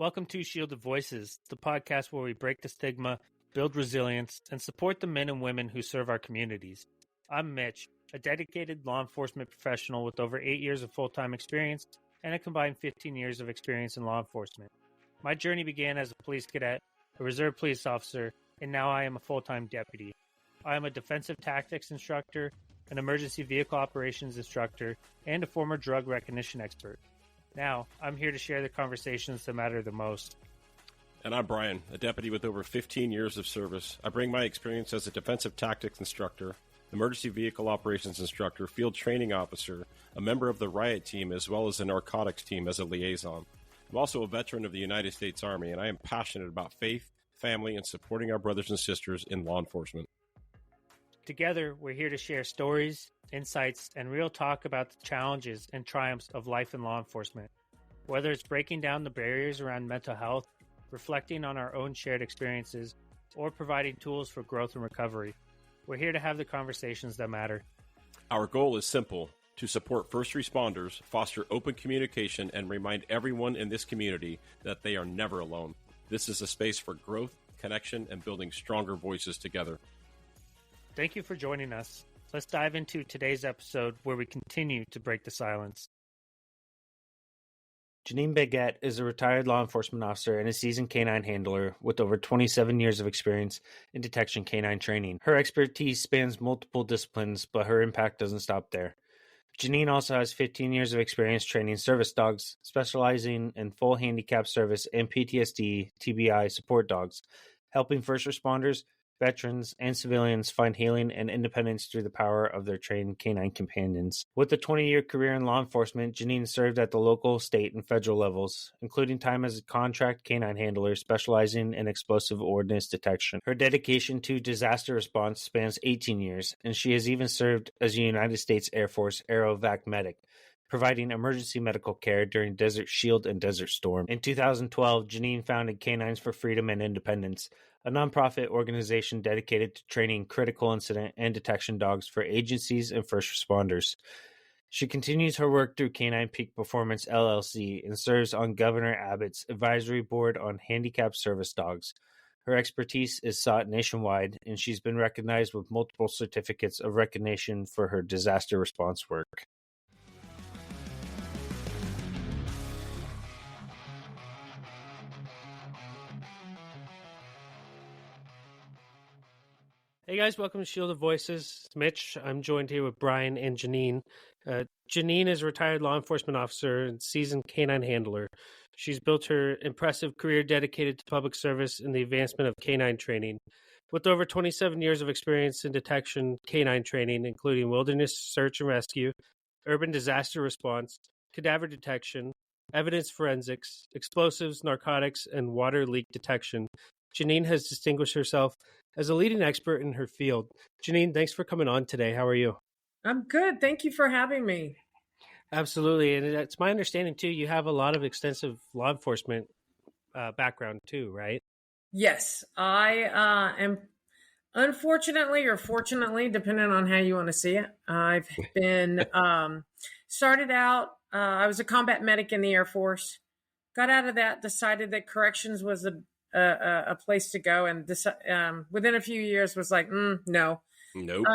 Welcome to Shielded Voices, the podcast where we break the stigma, build resilience, and support the men and women who serve our communities. I'm Mitch, a dedicated law enforcement professional with over 8 years of full-time experience and a combined 15 years of experience in law enforcement. My journey began as a police cadet, a reserve police officer, and now I am a full-time deputy. I am a defensive tactics instructor, an emergency vehicle operations instructor, and a former drug recognition expert. Now, I'm here to share the conversations that matter the most. And I'm Brian, a deputy with over 15 years of service. I bring my experience as a defensive tactics instructor, emergency vehicle operations instructor, field training officer, a member of the riot team, as well as a narcotics team as a liaison. I'm also a veteran of the United States Army, and I am passionate about faith, family, and supporting our brothers and sisters in law enforcement. Together, we're here to share stories, insights, and real talk about the challenges and triumphs of life in law enforcement. Whether it's breaking down the barriers around mental health, reflecting on our own shared experiences, or providing tools for growth and recovery, we're here to have the conversations that matter. Our goal is simple: to support first responders, foster open communication, and remind everyone in this community that they are never alone. This is a space for growth, connection, and building stronger voices together. Thank you for joining us. Let's dive into today's episode where we continue to break the silence. Janeen Baggette is a retired law enforcement officer and a seasoned K9 handler with over 27 years of experience in detection K9 training. Her expertise spans multiple disciplines, but her impact doesn't stop there. Janeen also has 15 years of experience training service dogs, specializing in full handicap service and PTSD, TBI support dogs, helping first responders, veterans, and civilians find healing and independence through the power of their trained canine companions. With a 20-year career in law enforcement, Janeen served at the local, state, and federal levels, including time as a contract canine handler specializing in explosive ordnance detection. Her dedication to disaster response spans 18 years, and she has even served as a United States Air Force Aerovac medic, providing emergency medical care during Desert Shield and Desert Storm. In 2012, Janeen founded K9's for Freedom and Independence, a nonprofit organization dedicated to training critical incident and detection dogs for agencies and first responders. She continues her work through K9 Peak Performance LLC and serves on Governor Abbott's advisory board on handicapped service dogs. Her expertise is sought nationwide, and she's been recognized with multiple certificates of recognition for her disaster response work. Hey guys, welcome to Shielded Voices. It's Mitch. I'm joined here with Brian and Janeen. Janeen is a retired law enforcement officer and seasoned canine handler. She's built her impressive career dedicated to public service and the advancement of canine training. With over 27 years of experience in detection canine training, including wilderness search and rescue, urban disaster response, cadaver detection, evidence forensics, explosives, narcotics, and water leak detection, Janeen has distinguished herself as a leading expert in her field. Janeen, thanks for coming on today. How are you? I'm good. Thank you for having me. Absolutely. And it's my understanding, too, you have a lot of extensive law enforcement background, too, right? Yes, I am, unfortunately or fortunately, depending on how you want to see it, I've been started out, I was a combat medic in the Air Force, got out of that, decided that corrections was a place to go, and within a few years was like, no. Nope.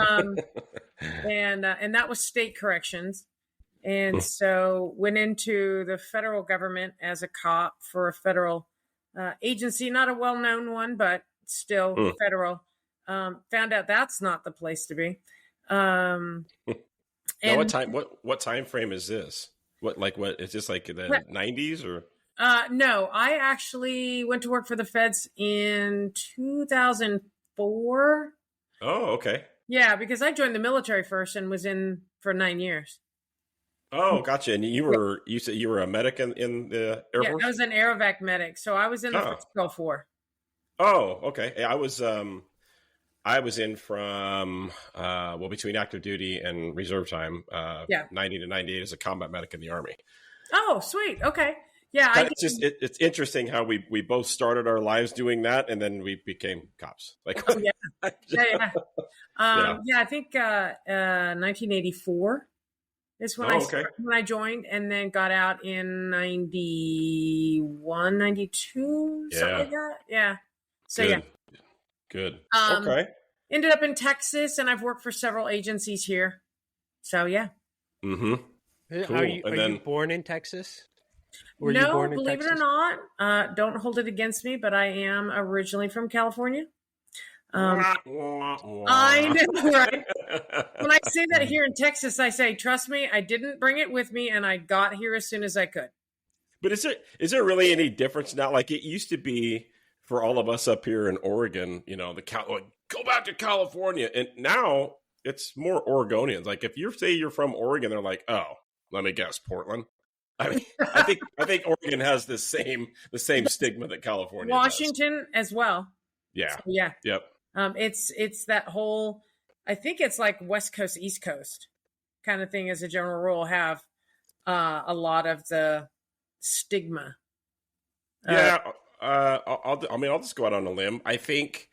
And that was state corrections. And so went into the federal government as a cop for a federal agency, not a well-known one, but still federal. Found out that's not the place to be. Now, what time frame is this? What is this like the 90s or? No, I actually went to work for the feds in 2004. Oh, okay. Yeah, because I joined the military first and was in for 9 years. Oh, gotcha. And you said you were a medic in the Air Force? Yeah, I was an Aerovac medic, so I was in the first Gulf 4. Oh, okay. Yeah, I was in from between active duty and reserve time, 90 to 98 as a combat medic in the Army. Oh, sweet. Okay. Yeah, it's interesting how we both started our lives doing that, and then we became cops. Like, yeah. I think 1984. is when okay. when I joined, and then got out in 91, 92, something like that. Yeah. So Good. Good. Um, Okay. ended up in Texas, and I've worked for several agencies here. So yeah. Mm-hmm. Cool. Are you born in Texas? Were you born in believe Texas? it or not, don't hold it against me, but I am originally from California. I know, right? When I say that here in Texas, I say, trust me, I didn't bring it with me, and I got here as soon as I could. But is there really any difference now? Like it used to be for all of us up here in Oregon, go back to California, and now it's more Oregonians. Like if you say you're from Oregon, they're like, oh, let me guess, Portland. I mean, I think Oregon has the same stigma that California Washington does. as well. Yeah. So, yeah. Yep. It's that whole, I think it's like West Coast, East Coast kind of thing as a general rule, have a lot of the stigma. Yeah. I'll just go out on a limb. I think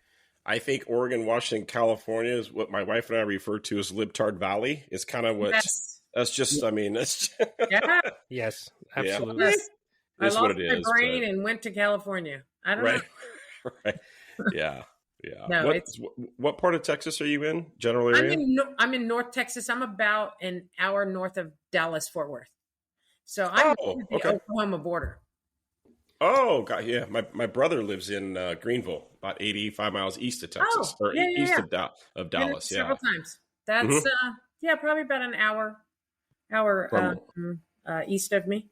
Oregon, Washington, California is what my wife and I refer to as Libtard Valley. Is kind of what that's just. I mean, that's yeah. Yes, absolutely. Yes. I lost what it my is, brain and went to California. I don't know. Right. Yeah. Yeah. No, what part of Texas are you in? General area? I'm in North Texas. I'm about an hour north of Dallas, Fort Worth. So I'm at the Oklahoma border. Oh, God, yeah. My brother lives in Greenville, about 85 miles east of Texas, east of Dallas. Several times. That's probably about an hour east of me.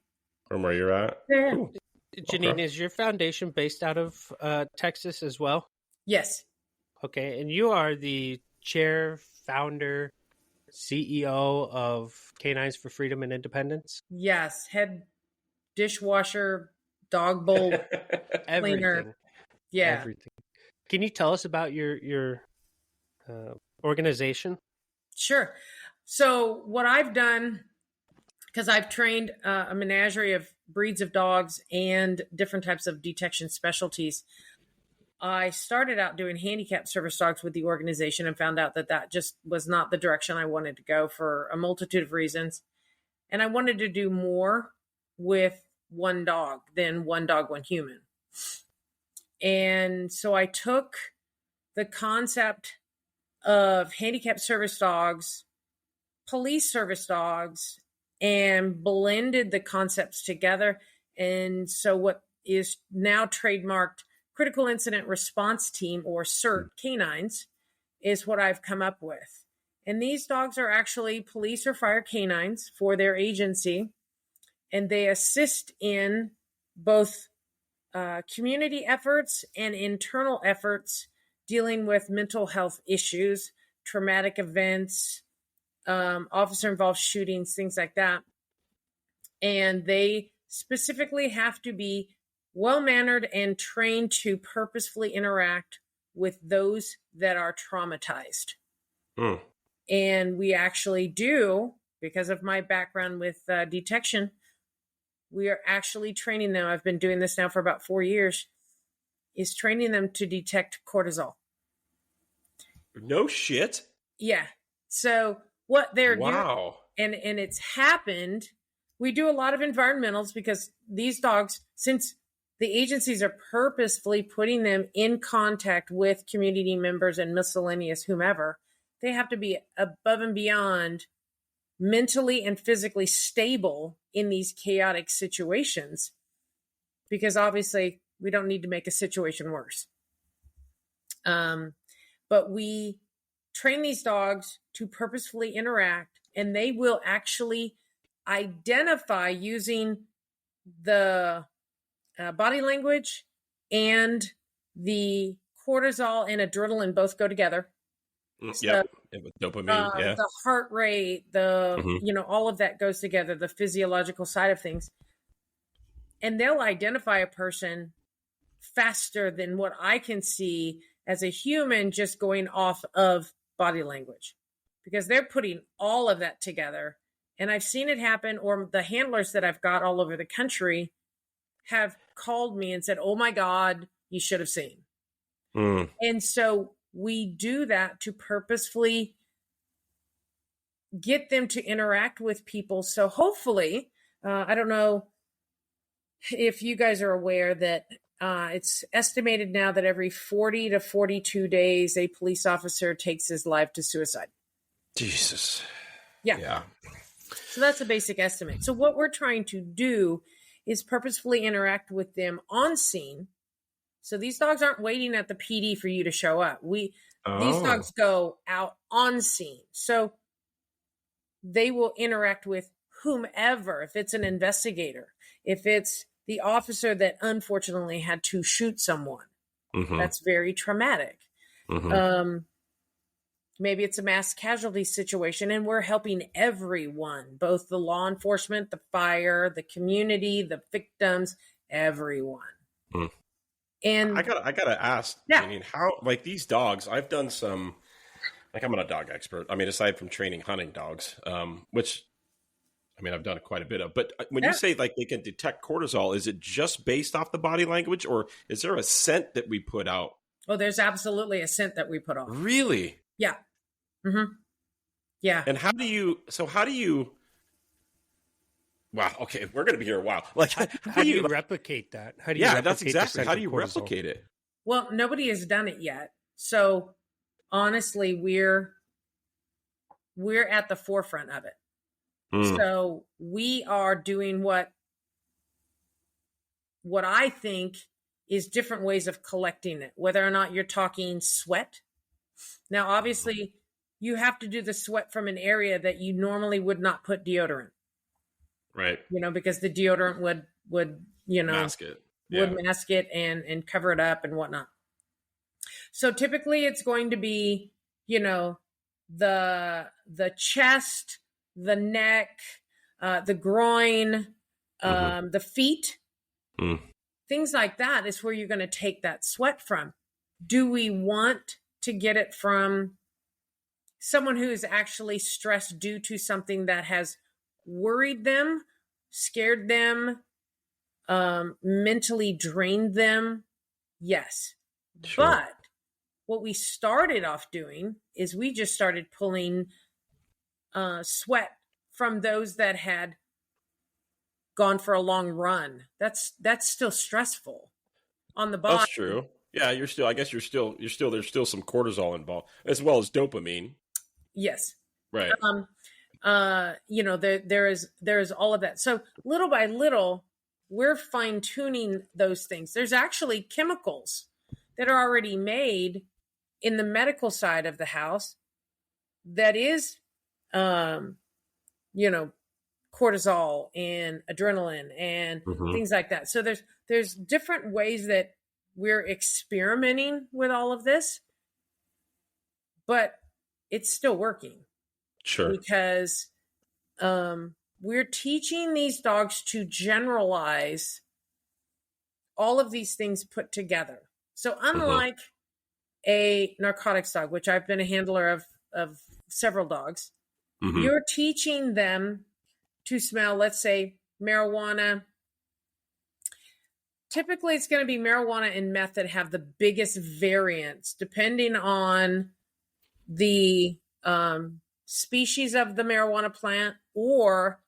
From where you're at. Yeah. Cool. Janeen, is your foundation based out of Texas as well? Yes. Okay, and you are the chair, founder, CEO of K9's for Freedom and Independence? Yes, head dishwasher, dog bowl cleaner. Yeah. Everything. Can you tell us about your organization? Sure. So what I've done, because I've trained a menagerie of breeds of dogs and different types of detection specialties, I started out doing handicap service dogs with the organization and found out that just was not the direction I wanted to go for a multitude of reasons. And I wanted to do more with one dog than one dog, one human. And so I took the concept of handicap service dogs, police service dogs, and blended the concepts together. And so what is now trademarked Critical Incident Response Team, or CIRT K9's, is what I've come up with. And these dogs are actually police or fire canines for their agency, and they assist in both community efforts and internal efforts dealing with mental health issues, traumatic events, officer-involved shootings, things like that. And they specifically have to be well-mannered and trained to purposefully interact with those that are traumatized. And we actually do, because of my background with detection, we are actually training them. I've been doing this now for about 4 years, is training them to detect cortisol. No shit. Yeah. So what they're doing, and it's happened, we do a lot of environmentals because these dogs, since the agencies are purposefully putting them in contact with community members and miscellaneous whomever, they have to be above and beyond mentally and physically stable in these chaotic situations, because obviously we don't need to make a situation worse. But we train these dogs to purposefully interact, and they will actually identify using the body language and the cortisol and adrenaline both go together. Yep. Dopamine, the heart rate, all of that goes together, the physiological side of things. And they'll identify a person faster than what I can see as a human just going off of body language, because they're putting all of that together. And I've seen it happen, or the handlers that I've got all over the country have called me and said, oh my God, you should have seen. And so we do that to purposefully get them to interact with people. So hopefully, I don't know if you guys are aware that it's estimated now that every 40 to 42 days, a police officer takes his life to suicide. Jesus. Yeah. So that's a basic estimate. So what we're trying to do is purposefully interact with them on scene. So these dogs aren't waiting at the PD for you to show up. These dogs go out on scene. So they will interact with whomever, if it's an investigator, if it's the officer that unfortunately had to shoot someone. That's very traumatic. Maybe it's a mass casualty situation, and we're helping everyone, both the law enforcement, the fire, the community, the victims, everyone. And I gotta ask, Janeen, how, like, these dogs, I've done some, like, I'm not a dog expert. I mean, aside from training hunting dogs, which, I mean, I've done quite a bit of, but when you say, like, they can detect cortisol, is it just based off the body language, or is there a scent that we put out? Oh, there's absolutely a scent that we put off. Really? Yeah. Yeah. And how do you, wow, okay, we're going to be here a while. Like, how do you replicate that? How do you replicate that's exactly. How do you cortisol? replicate it? Well, nobody has done it yet. So honestly, we're at the forefront of it. So we are doing what I think is different ways of collecting it, whether or not you're talking sweat. Now, obviously, you have to do the sweat from an area that you normally would not put deodorant. Right. Because the deodorant would mask it. Would mask it and cover it up and whatnot. So typically it's going to be, the chest, the neck, the groin, the feet, things like that is where you're going to take that sweat from. Do we want to get it from someone who is actually stressed due to something that has worried them, scared them, mentally drained them? Yes. Sure. But what we started off doing is we just started pulling sweat from those that had gone for a long run. That's still stressful on the body. That's true. Yeah, there's still some cortisol involved, as well as dopamine. Yes. Right. There is all of that. So little by little, we're fine tuning those things. There's actually chemicals that are already made in the medical side of the house that is, cortisol and adrenaline and things like that. So there's different ways that we're experimenting with all of this, but it's still working. Sure. Because we're teaching these dogs to generalize all of these things put together. So unlike a narcotics dog, which I've been a handler of several dogs, you're teaching them to smell, let's say, marijuana. Typically, it's going to be marijuana and meth that have the biggest variance, depending on the species of the marijuana plant or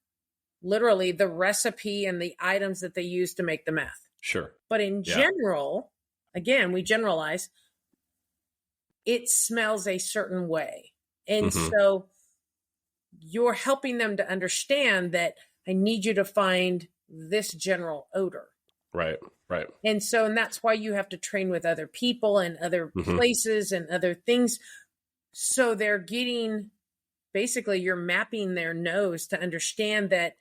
literally the recipe and the items that they use to make the meth. Sure. But in general, again, we generalize, it smells a certain way. And so you're helping them to understand that I need you to find this general odor. Right. And that's why you have to train with other people and other places and other things. So they're getting, basically, you're mapping their nose to understand that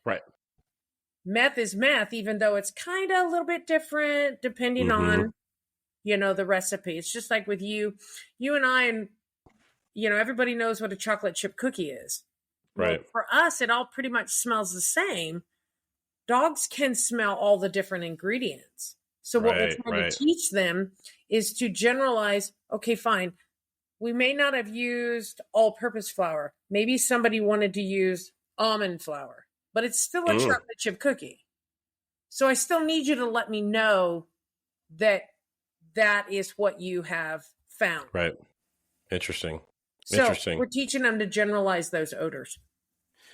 meth is meth, even though it's kind of a little bit different depending on, the recipe. It's just like with you and I, and, everybody knows what a chocolate chip cookie is. Right. Well, for us, it all pretty much smells the same. Dogs can smell all the different ingredients. So what we're trying to teach them is to generalize, okay, fine. We may not have used all-purpose flour. Maybe somebody wanted to use almond flour, but it's still a chocolate chip cookie. So I still need you to let me know that is what you have found. Right. Interesting. So we're teaching them to generalize those odors.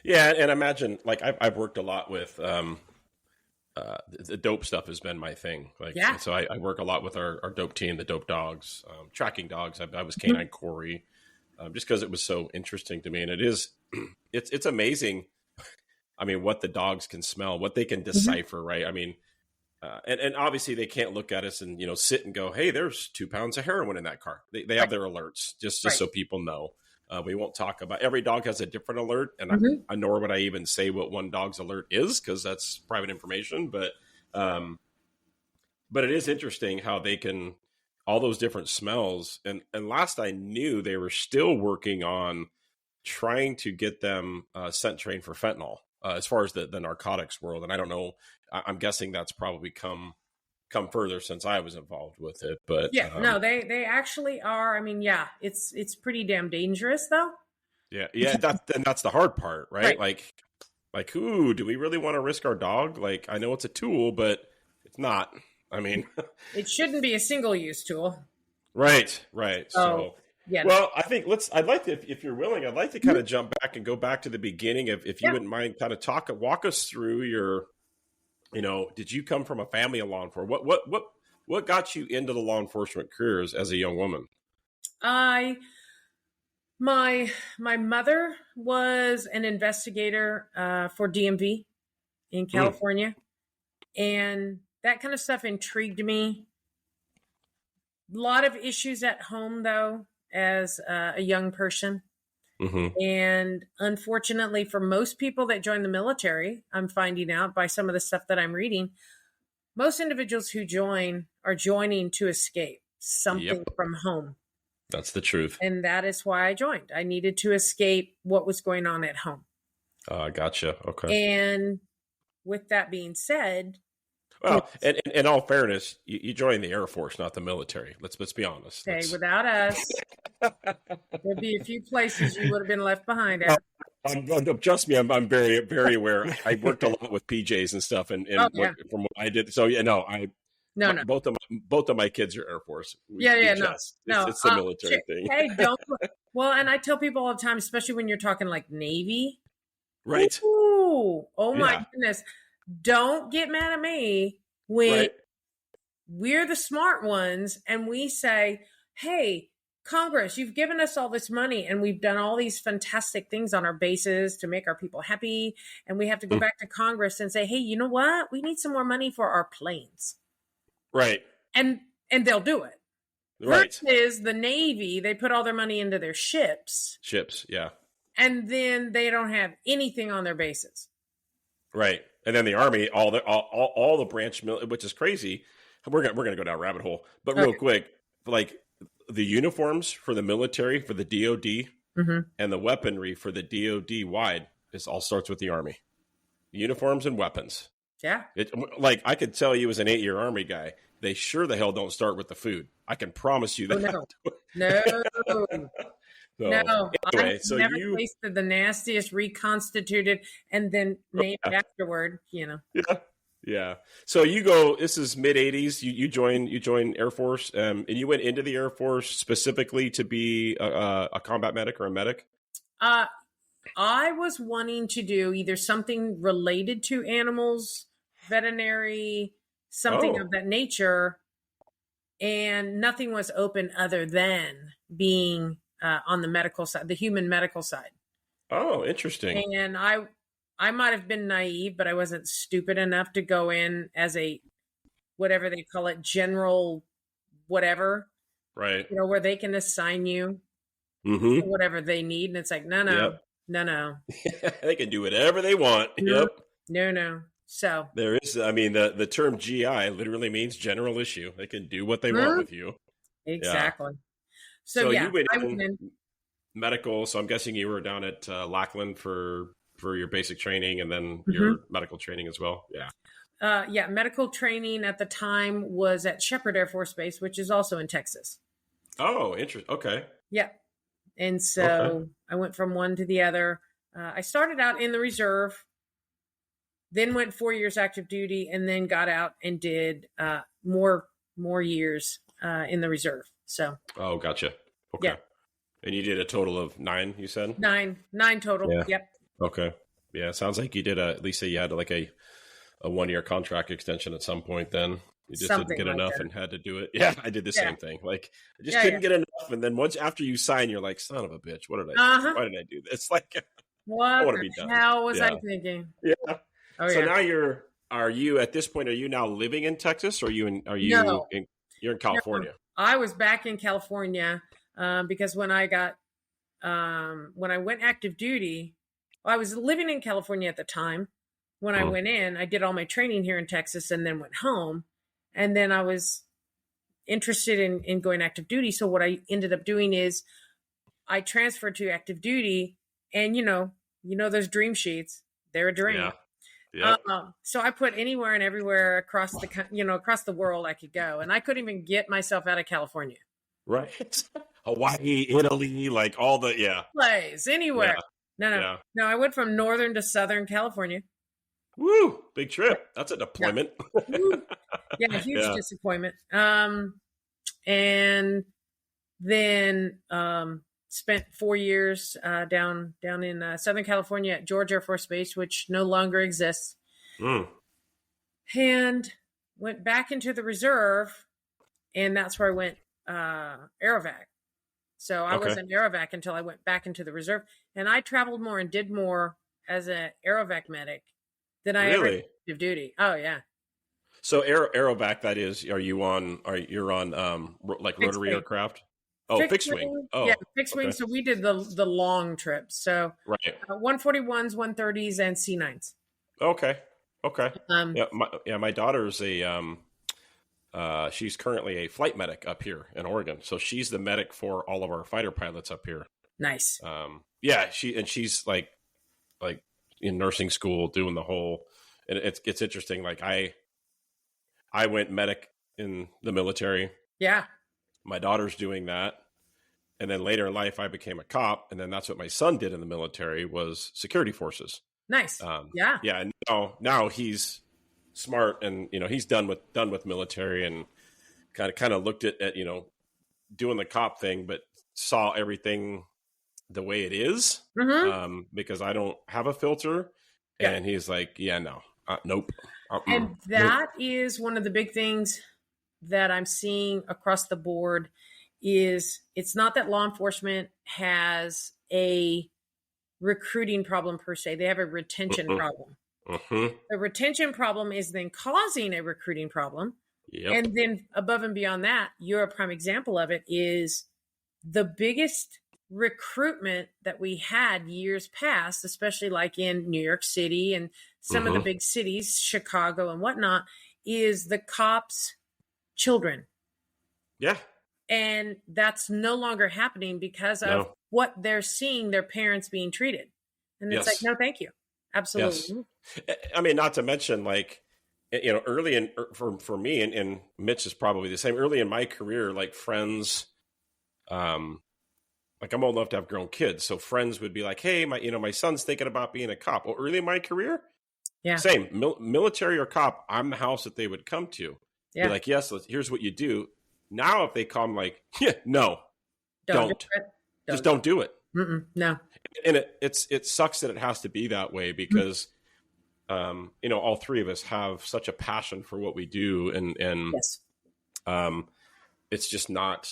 Yeah, and imagine like I've worked a lot with the dope stuff has been my thing. Like, Yeah. so I work a lot with our dope team, the dope dogs, tracking dogs. I was K9 Corey, just because it was so interesting to me, and it is, it's amazing. I mean, what the dogs can smell, what they can decipher, right? I mean, and obviously they can't look at us and sit and go, hey, there's 2 pounds of heroin in that car. They have their alerts just so people know. We won't talk about every dog has a different alert, and I nor would I even say what one dog's alert is because that's private information. But it is interesting how they can all those different smells. And last I knew, they were still working on trying to get them scent trained for fentanyl as far as the narcotics world. And I don't know. I'm guessing that's probably come further since I was involved with it. But no, they actually are. I mean, it's pretty damn dangerous though. Yeah. That's the hard part, right? Like, ooh, do we really want to risk our dog? Like, I know it's a tool, but it's not. I mean, it shouldn't be a single-use tool. Right. So, yeah. Well, I think I'd like to, if you're willing, I'd like to kind of jump back and go back to the beginning if you wouldn't mind kind of walk us through your, did you come from a family of law enforcement? What got you into the law enforcement careers as a young woman? My mother was an investigator for DMV in California, and that kind of stuff intrigued me. A lot of issues at home, though, as a young person. And unfortunately, for most people that join the military, I'm finding out by some of the stuff that I'm reading, most individuals who join are joining to escape something from home. That's the truth. And that is why I joined. I needed to escape what was going on at home. Gotcha. Okay. And with that being said, well, and in all fairness, you joined the Air Force, not the military. Let's be honest. Okay, without us, there'd be a few places you would have been left behind at. Trust me, I'm very, very aware. I worked a lot with PJs and stuff, and from what I did. So no. Both of my kids are Air Force. No. It's the military thing. Hey, don't. Well, and I tell people all the time, especially when you're talking like Navy. Right. Ooh, oh my goodness. Don't get mad at me when we're the smart ones and we say, hey, Congress, you've given us all this money and we've done all these fantastic things on our bases to make our people happy. And we have to go back to Congress and say, hey, you know what? We need some more money for our planes. Right. And they'll do it. Right. Versus the Navy, they put all their money into their ships. Yeah. And then they don't have anything on their bases. Right. And then the Army, all the branch, which is crazy. We're gonna go down a rabbit hole, but real quick, like the uniforms for the military, for the DoD, and the weaponry for the DoD wide, it all starts with the Army. Uniforms and weapons. Yeah. Like I could tell you as an 8-year Army guy, they sure the hell don't start with the food. I can promise you that. No. No, anyway, I've so never tasted the nastiest reconstituted and then named afterward, Yeah. So you go, this is mid 80s. You join Air Force, and you went into the Air Force specifically to be a combat medic or a medic? I was wanting to do either something related to animals, veterinary, something of that nature. And nothing was open other than being on the medical side, the human medical side. Oh, interesting. And I might have been naive, but I wasn't stupid enough to go in as a, whatever they call it, general whatever. Right. Where they can assign you whatever they need. And it's like, no. They can do whatever they want. Yep. No. So there is, I mean, the term GI literally means general issue. They can do what they want with you. Exactly. Yeah. So you went in medical. So I'm guessing you were down at Lackland for your basic training and then your medical training as well. Yeah. Medical training at the time was at Shepherd Air Force Base, which is also in Texas. Oh, interesting. Okay. Yeah. And so I went from one to the other. I started out in the reserve, then went 4 years active duty, and then got out and did more years in the reserve. So. Oh, gotcha. Okay. Yeah. And you did a total of 9, you said? 9 total. Yeah. Yep. Okay. Yeah, it sounds like you did at least say you had like a 1-year contract extension at some point then. You just didn't Something get like enough that. and had to do it. Yeah, I did the Yeah. same thing. Like I just Yeah, couldn't yeah. get enough. And then once after you sign, you're like, son of a bitch, what did I Uh-huh. why did I do this? Like I What want to the be done. hell was I Yeah. thinking? Yeah. Oh So yeah. now are you at this point, are you now living in Texas or No, you're in no. California? I was back in California because when I went active duty, well, I was living in California at the time. When I went in, I did all my training here in Texas and then went home. And then I was interested in going active duty. So what I ended up doing is I transferred to active duty, and those dream sheets, they're a dream. Yeah. Yep. So I put anywhere and everywhere across the world I could go, and I couldn't even get myself out of California. Right. Hawaii, Italy, like all the Place anywhere. Yeah. No. I went from northern to southern California. Woo! Big trip. That's a deployment. Yeah, huge disappointment. And then spent 4 years down in Southern California at George Air Force Base, which no longer exists. And went back into the reserve, and that's where I went Aerovac. So I was an Aerovac until I went back into the reserve, and I traveled more and did more as an Aerovac medic than I ever did active duty. Oh yeah. So Aerovac, that is, you're on like rotary aircraft? Oh, fixed wing. Oh, yeah, fixed wing. So we did the long trips. So 141s, 130s, and C9's. Okay. My daughter's she's currently a flight medic up here in Oregon. So she's the medic for all of our fighter pilots up here. Nice. She's like in nursing school doing the whole, and it's interesting. Like I went medic in the military. Yeah. My daughter's doing that. And then later in life, I became a cop. And then that's what my son did in the military was security forces. Nice. Yeah. Yeah. And now he's smart and, he's done with military and kind of looked at, doing the cop thing, but saw everything the way it is, because I don't have a filter. Yeah. And he's like, nope. And that is one of the big things that I'm seeing across the board is it's not that law enforcement has a recruiting problem per se. They have a retention problem. The retention problem is then causing a recruiting problem. Yep. And then above and beyond that, you're a prime example of it, is the biggest recruitment that we had years past, especially like in New York City and some of the big cities, Chicago and whatnot, is the cops' children. Yeah. And that's no longer happening because of what they're seeing their parents being treated. And it's like, no, thank you. Absolutely. Yes. I mean, not to mention, like, early in, for me, and Mitch is probably the same, early in my career, like friends, like I'm old enough to have grown kids. So friends would be like, hey, my son's thinking about being a cop. Well, early in my career, same, military or cop, I'm the house that they would come to. Yeah. Be like, yes, here's what you do. Now, if they come like, no, don't. Just don't do it. No. And it sucks that it has to be that way because, all three of us have such a passion for what we do. And it's just not,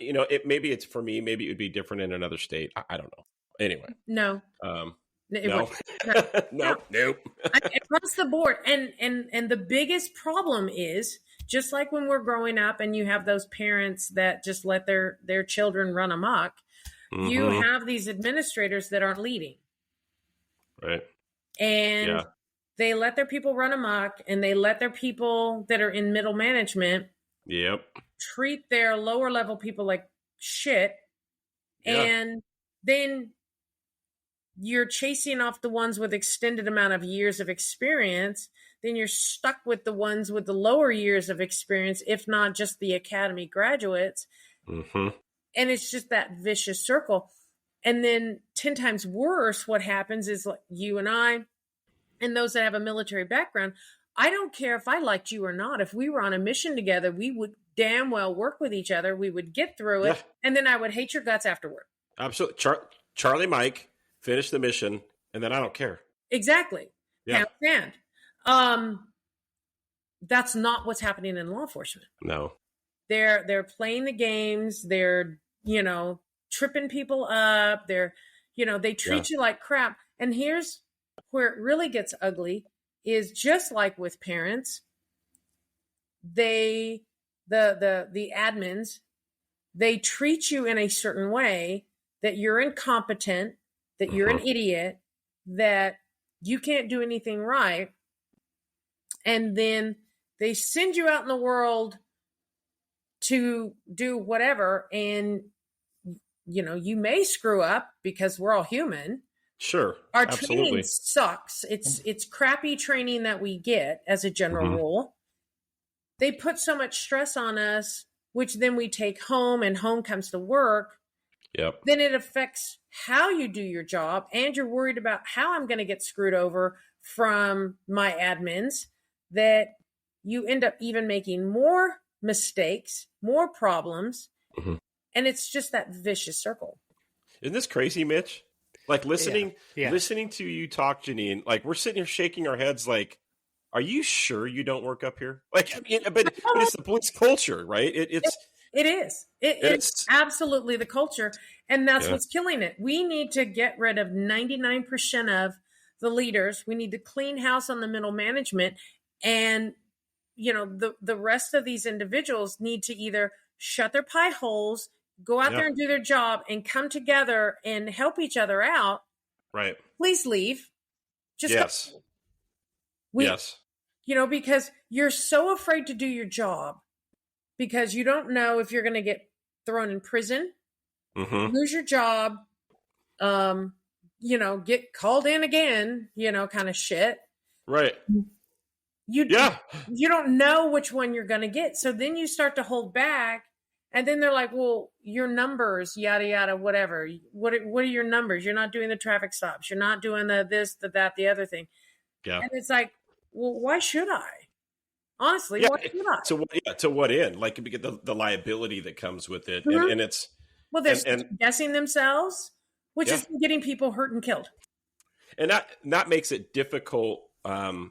maybe it's for me, maybe it would be different in another state. I don't know. Anyway. No. No. Across the board. And the biggest problem is, just like when we're growing up and you have those parents that just let their children run amok, you have these administrators that aren't leading. Right. And they let their people run amok, and they let their people that are in middle management treat their lower level people like shit. Yeah. And then you're chasing off the ones with extended amount of years of experience. Then you're stuck with the ones with the lower years of experience, if not just the academy graduates. And it's just that vicious circle. And then 10 times worse, what happens is, like you and I, and those that have a military background, I don't care if I liked you or not. If we were on a mission together, we would damn well work with each other. We would get through it. And then I would hate your guts afterward. Absolutely. Charlie Mike, finish the mission, and then I don't care. Exactly. Yeah. Hand. That's not what's happening in law enforcement. No. They're playing the games. They're, tripping people up. They treat you like crap. And here's where it really gets ugly is just like with parents, the admins, they treat you in a certain way that you're incompetent, that you're an idiot, that you can't do anything right. And then they send you out in the world to do whatever. And, you may screw up because we're all human. Sure. Our Absolutely. training sucks. It's crappy training that we get as a general rule. They put so much stress on us, which then we take home, and home comes to work. Yep. Then it affects how you do your job, and you're worried about how I'm going to get screwed over from my admins, that you end up even making more mistakes, more problems. And it's just that vicious circle. Isn't this crazy, Mitch? Like listening to you talk, Janeen, like we're sitting here shaking our heads like, are you sure you don't work up here? Like, I mean, but it's the police culture, right? It is. It's absolutely the culture. And that's what's killing it. We need to get rid of 99% of the leaders. We need to clean house on the middle management. And, the rest of these individuals need to either shut their pie holes, go out there and do their job, and come together and help each other out. Right. Please leave. Just yes. Go. Yes. Because you're so afraid to do your job because you don't know if you're going to get thrown in prison, lose your job, get called in again, kind of shit. Right. You don't know which one you're going to get. So then you start to hold back, and then they're like, well, your numbers, yada, yada, whatever. What are your numbers? You're not doing the traffic stops. You're not doing the this, the that, the other thing. Yeah. And it's like, well, why should I? Honestly, why should I? To what end? Like the liability that comes with it. And it's... Well, they're guessing themselves, which is getting people hurt and killed. And that makes it difficult. And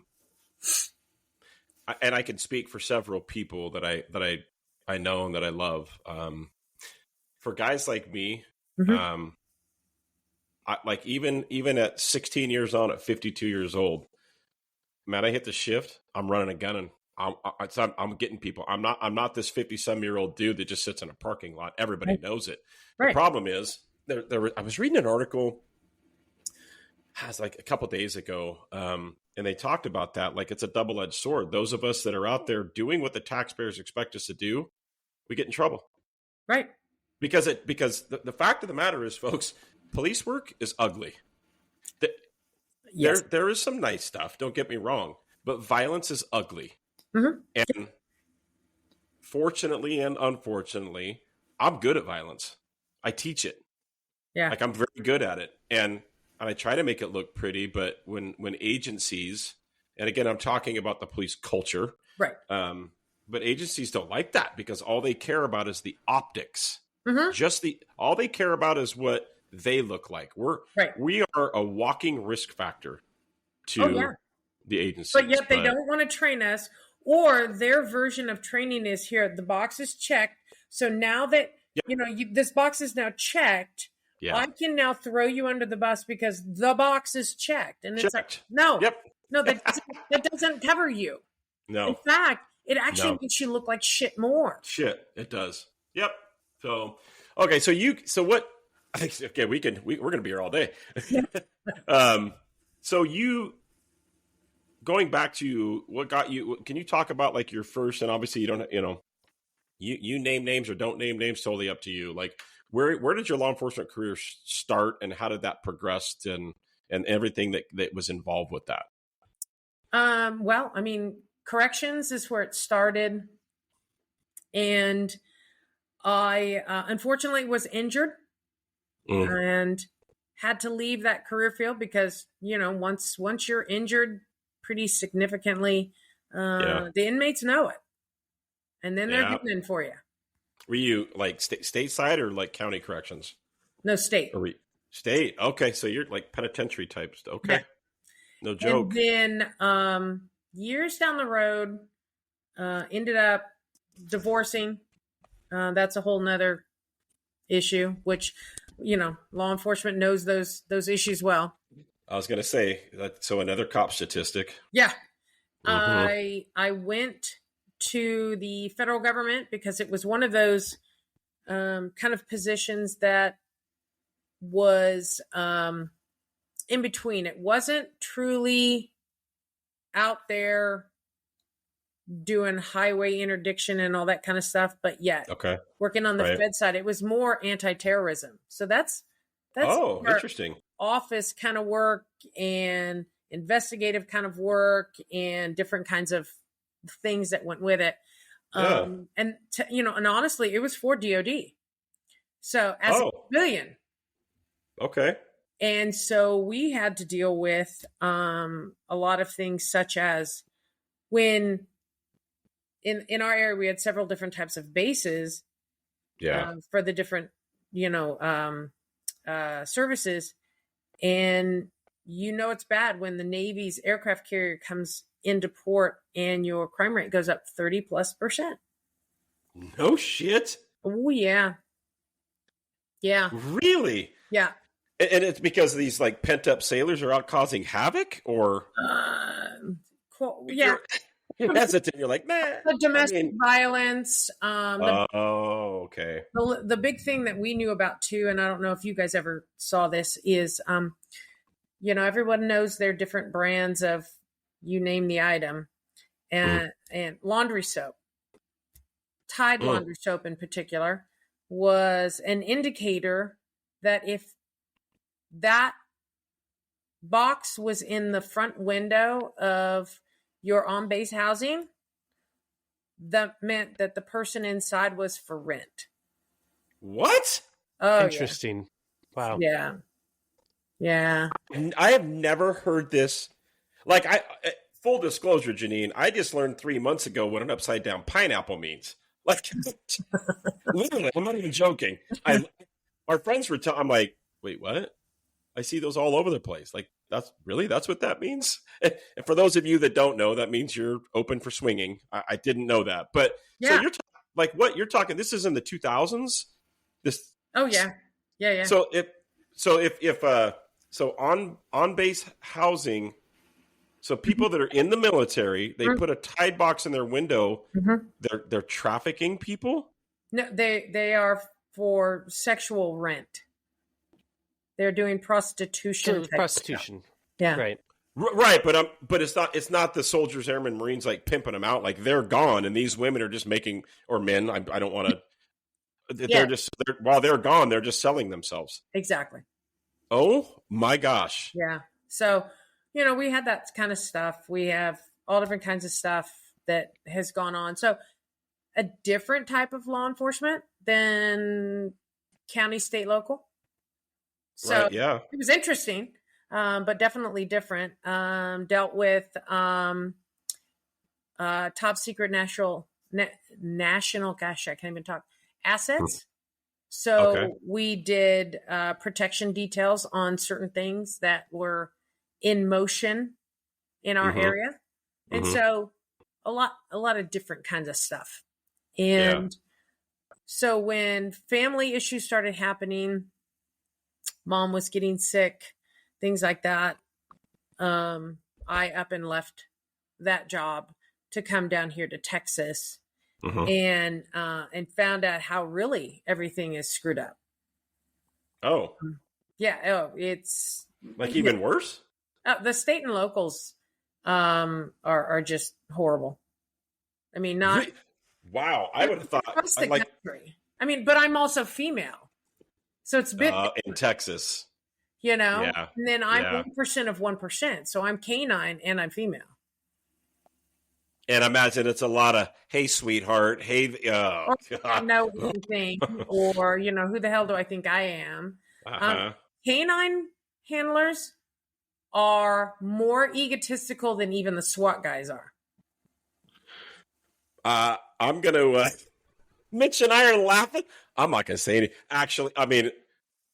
I can speak for several people that I know and that I love. For guys like me, like even at 16 years on, at 52 years old, man, I hit the shift. I'm running a gun and I'm getting people. I'm not this 50-some-year-old dude that just sits in a parking lot. Everybody knows it. Right. The problem is I was reading an article, it was like a couple of days ago, and they talked about that. Like it's a double-edged sword. Those of us that are out there doing what the taxpayers expect us to do, we get in trouble. Right. Because the fact of the matter is, folks, police work is ugly. There is some nice stuff, don't get me wrong, but violence is ugly. And fortunately and unfortunately, I'm good at violence. I teach it. Yeah. Like I'm very good at it. And I try to make it look pretty, but when agencies, and again, I'm talking about the police culture. Right. But agencies don't like that because all they care about is the optics. All they care about is what they look like. We are a walking risk factor to the agency. But yet they don't want to train us, or their version of training is here. The box is checked. So now that, this box is now checked, I can now throw you under the bus because the box is checked. And it's like, no, that doesn't cover you. No. In fact, it actually makes you look like shit more. Shit, it does. Yep. So, okay. So what, I think, okay, we're going to be here all day. So going back to what got you, can you talk about like your first, and obviously you don't, you name names or don't name names, totally up to you. Like where did your law enforcement career start and how did that progress and everything that was involved with that? Well, I mean, corrections is where it started. And I, unfortunately was injured and had to leave that career field because, once you're injured pretty significantly, the inmates know it. And then they're getting in for you. Were you like stateside or like county corrections? No, state. State. Okay. So you're like penitentiary types. Okay. No joke. And then years down the road, ended up divorcing. That's a whole nother issue, which, law enforcement knows those issues well. I was going to say, so another cop statistic. Yeah. Mm-hmm. I went to the federal government because it was one of those kind of positions that was in between. It wasn't truly out there doing highway interdiction and all that kind of stuff, but yet working on the Fed side, it was more anti-terrorism. So that's interesting. Office kind of work and investigative kind of work and different kinds of things that went with it. And honestly, it was for DOD. So as a civilian. Okay. And so we had to deal with a lot of things, such as when in our area, we had several different types of bases for the different, services. And it's bad when the Navy's aircraft carrier comes into port and your crime rate goes up 30+%. No shit. Oh, yeah. Yeah. Really? Yeah. And it's because these like pent up sailors are out causing havoc, or yeah. You're hesitant. You're like, nah. The domestic violence. Okay. The big thing that we knew about too, and I don't know if you guys ever saw this, is everyone knows there are different brands of, you name the item, and laundry soap. Tide laundry soap in particular was an indicator that if that box was in the front window of your on-base housing, that meant that the person inside was for rent. What? Oh, interesting. Yeah. Wow. Yeah. I have never heard this. Like, full disclosure, Janine, I just learned 3 months ago what an upside down pineapple means. Like, literally, I'm not even joking. Our friends were I'm like, wait, what? I see those all over the place. Like, that's what that means? And for those of you that don't know, that means you're open for swinging. I didn't know that. But so you're like, what you're talking, this is in the 2000s? This. Oh, yeah. Yeah. So if on base housing, so people that are in the military, they put a Tide box in their window. They're trafficking people? No, they are for sexual rent. They're doing prostitution. Prostitution. Yeah. Right. Right, but it's not the soldiers, airmen, Marines like pimping them out. Like, they're gone, and these women are just making, or men. I don't want to. While they're gone, they're just selling themselves. Exactly. Oh my gosh. Yeah. So we had that kind of stuff. We have all different kinds of stuff that has gone on. So a different type of law enforcement than county, state, local. So right, yeah. It was interesting, but definitely different. Dealt with top secret national, gosh, I can't even talk, assets. So we did protection details on certain things that were in motion in our area. And so a lot of different kinds of stuff. And so when family issues started happening, mom was getting sick, things like that, I up and left that job to come down here to Texas and found out how really everything is screwed up. Oh. Yeah. Oh, it's like even worse. The state and locals are just horrible. I mean, not. Wow. I would have thought. Across the country. I mean, but I'm also female. So it's a bit. In Texas. Yeah. And then I'm 1% of 1%. So I'm K9 and I'm female. And I imagine it's a lot of, hey, sweetheart, hey, or I know anything, or, who the hell do I think I am? K9 handlers are more egotistical than even the SWAT guys are. I'm going to, Mitch and I are laughing. I'm not going to say anything. Actually, I mean,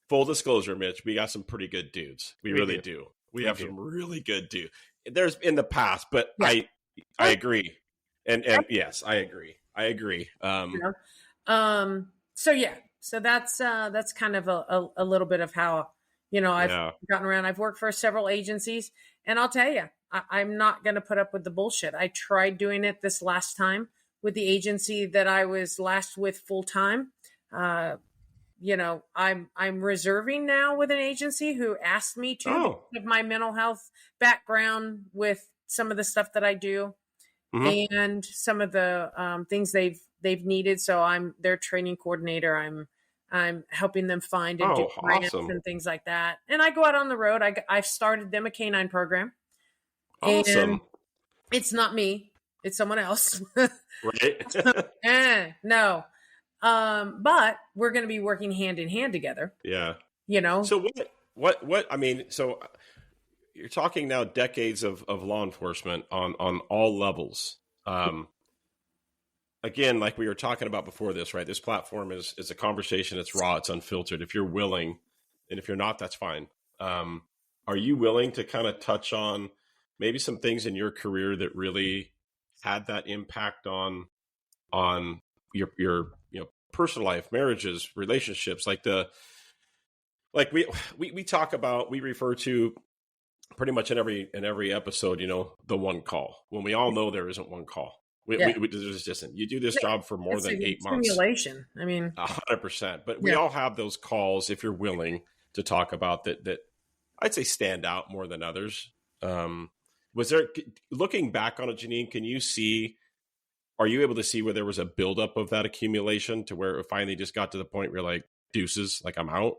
full disclosure, Mitch, we got some pretty good dudes. We really do. We have some really good dudes. There's in the past, but Yeah. I agree. And yes, I agree. So that's kind of a little bit of how, I've gotten around. I've worked for several agencies, and I'll tell you, I'm not going to put up with the bullshit. I tried doing it this last time with the agency that I was last with full time. I'm reserving now with an agency who asked me to because of my mental health background with some of the stuff that I do and some of the things they've needed. So I'm their training coordinator. I'm helping them find and do grants and things like that. And I go out on the road. I've started them a K9 program. Awesome. And it's not me. It's someone else. Right. No. But we're going to be working hand in hand together. Yeah. So what, I mean, so you're talking now decades of law enforcement on all levels. Again, like we were talking about before this, right? This platform is a conversation. It's raw. It's unfiltered. If you're willing, and if you're not, that's fine. Are you willing to kind of touch on maybe some things in your career that really had that impact on your personal life, marriages, relationships, we talk about, we refer to pretty much in every episode, the one call, when we all know there isn't one call. There's just isn't. You do this job for more than 8 months. Simulation. I mean, 100%. But we all have those calls, if you're willing to talk about that I'd say stand out more than others. Was there, looking back on it, Janeen, are you able to see where there was a buildup of that accumulation to where it finally just got to the point where like, deuces, like I'm out?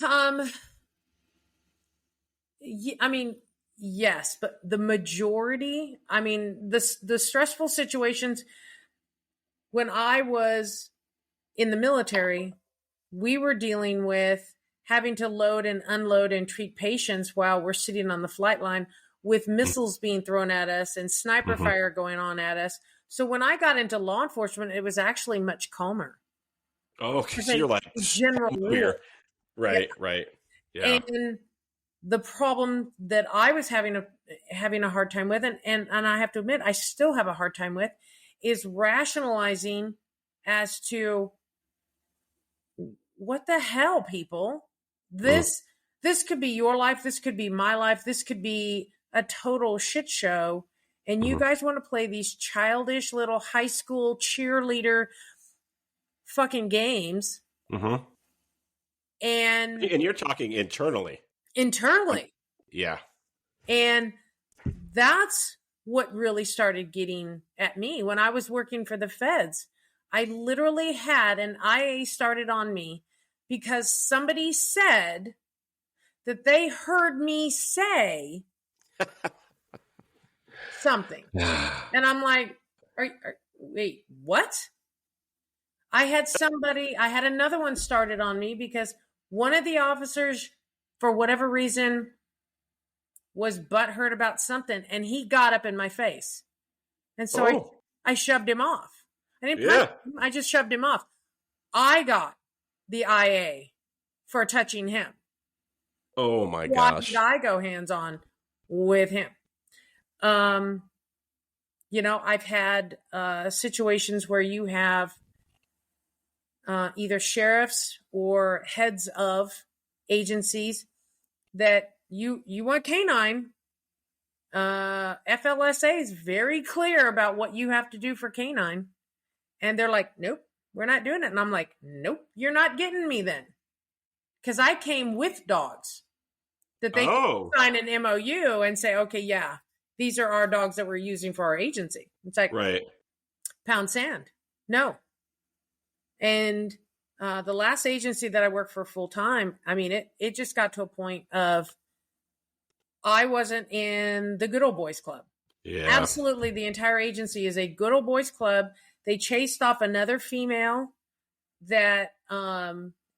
I mean, yes, but the majority, I mean, the stressful situations when I was in the military, we were dealing with having to load and unload and treat patients while we're sitting on the flight line with missiles being thrown at us and sniper fire going on at us. So when I got into law enforcement, it was actually much calmer. Oh, okay. So you're like general rule. Right. Yeah. And the problem that I was having a hard time with, and I have to admit, I still have a hard time with, is rationalizing as to what the hell, people. This could be your life. This could be my life. This could be a total shit show. And you guys want to play these childish little high school cheerleader fucking games. And you're talking internally. Yeah. And that's what really started getting at me when I was working for the feds. I literally had an IA started on me because somebody said that they heard me say something. And I'm like, wait, what? I had another one started on me because one of the officers, for whatever reason, was butthurt about something, and he got up in my face. And so I shoved him off. I didn't punch him, I just shoved him off. I got the IA for touching him. Oh my gosh. Why did I go hands-on with him? I've had situations where you have either sheriffs or heads of agencies that you want K9. FLSA is very clear about what you have to do for K9. And they're like, nope, we're not doing it. And I'm like, nope, you're not getting me then. Because I came with dogs that they can sign an MOU and say, okay, yeah, these are our dogs that we're using for our agency. It's like, pound sand. No. And the last agency that I worked for full time, I mean, it just got to a point of I wasn't in the good old boys club. Yeah. Absolutely. The entire agency is a good old boys club. They chased off another female that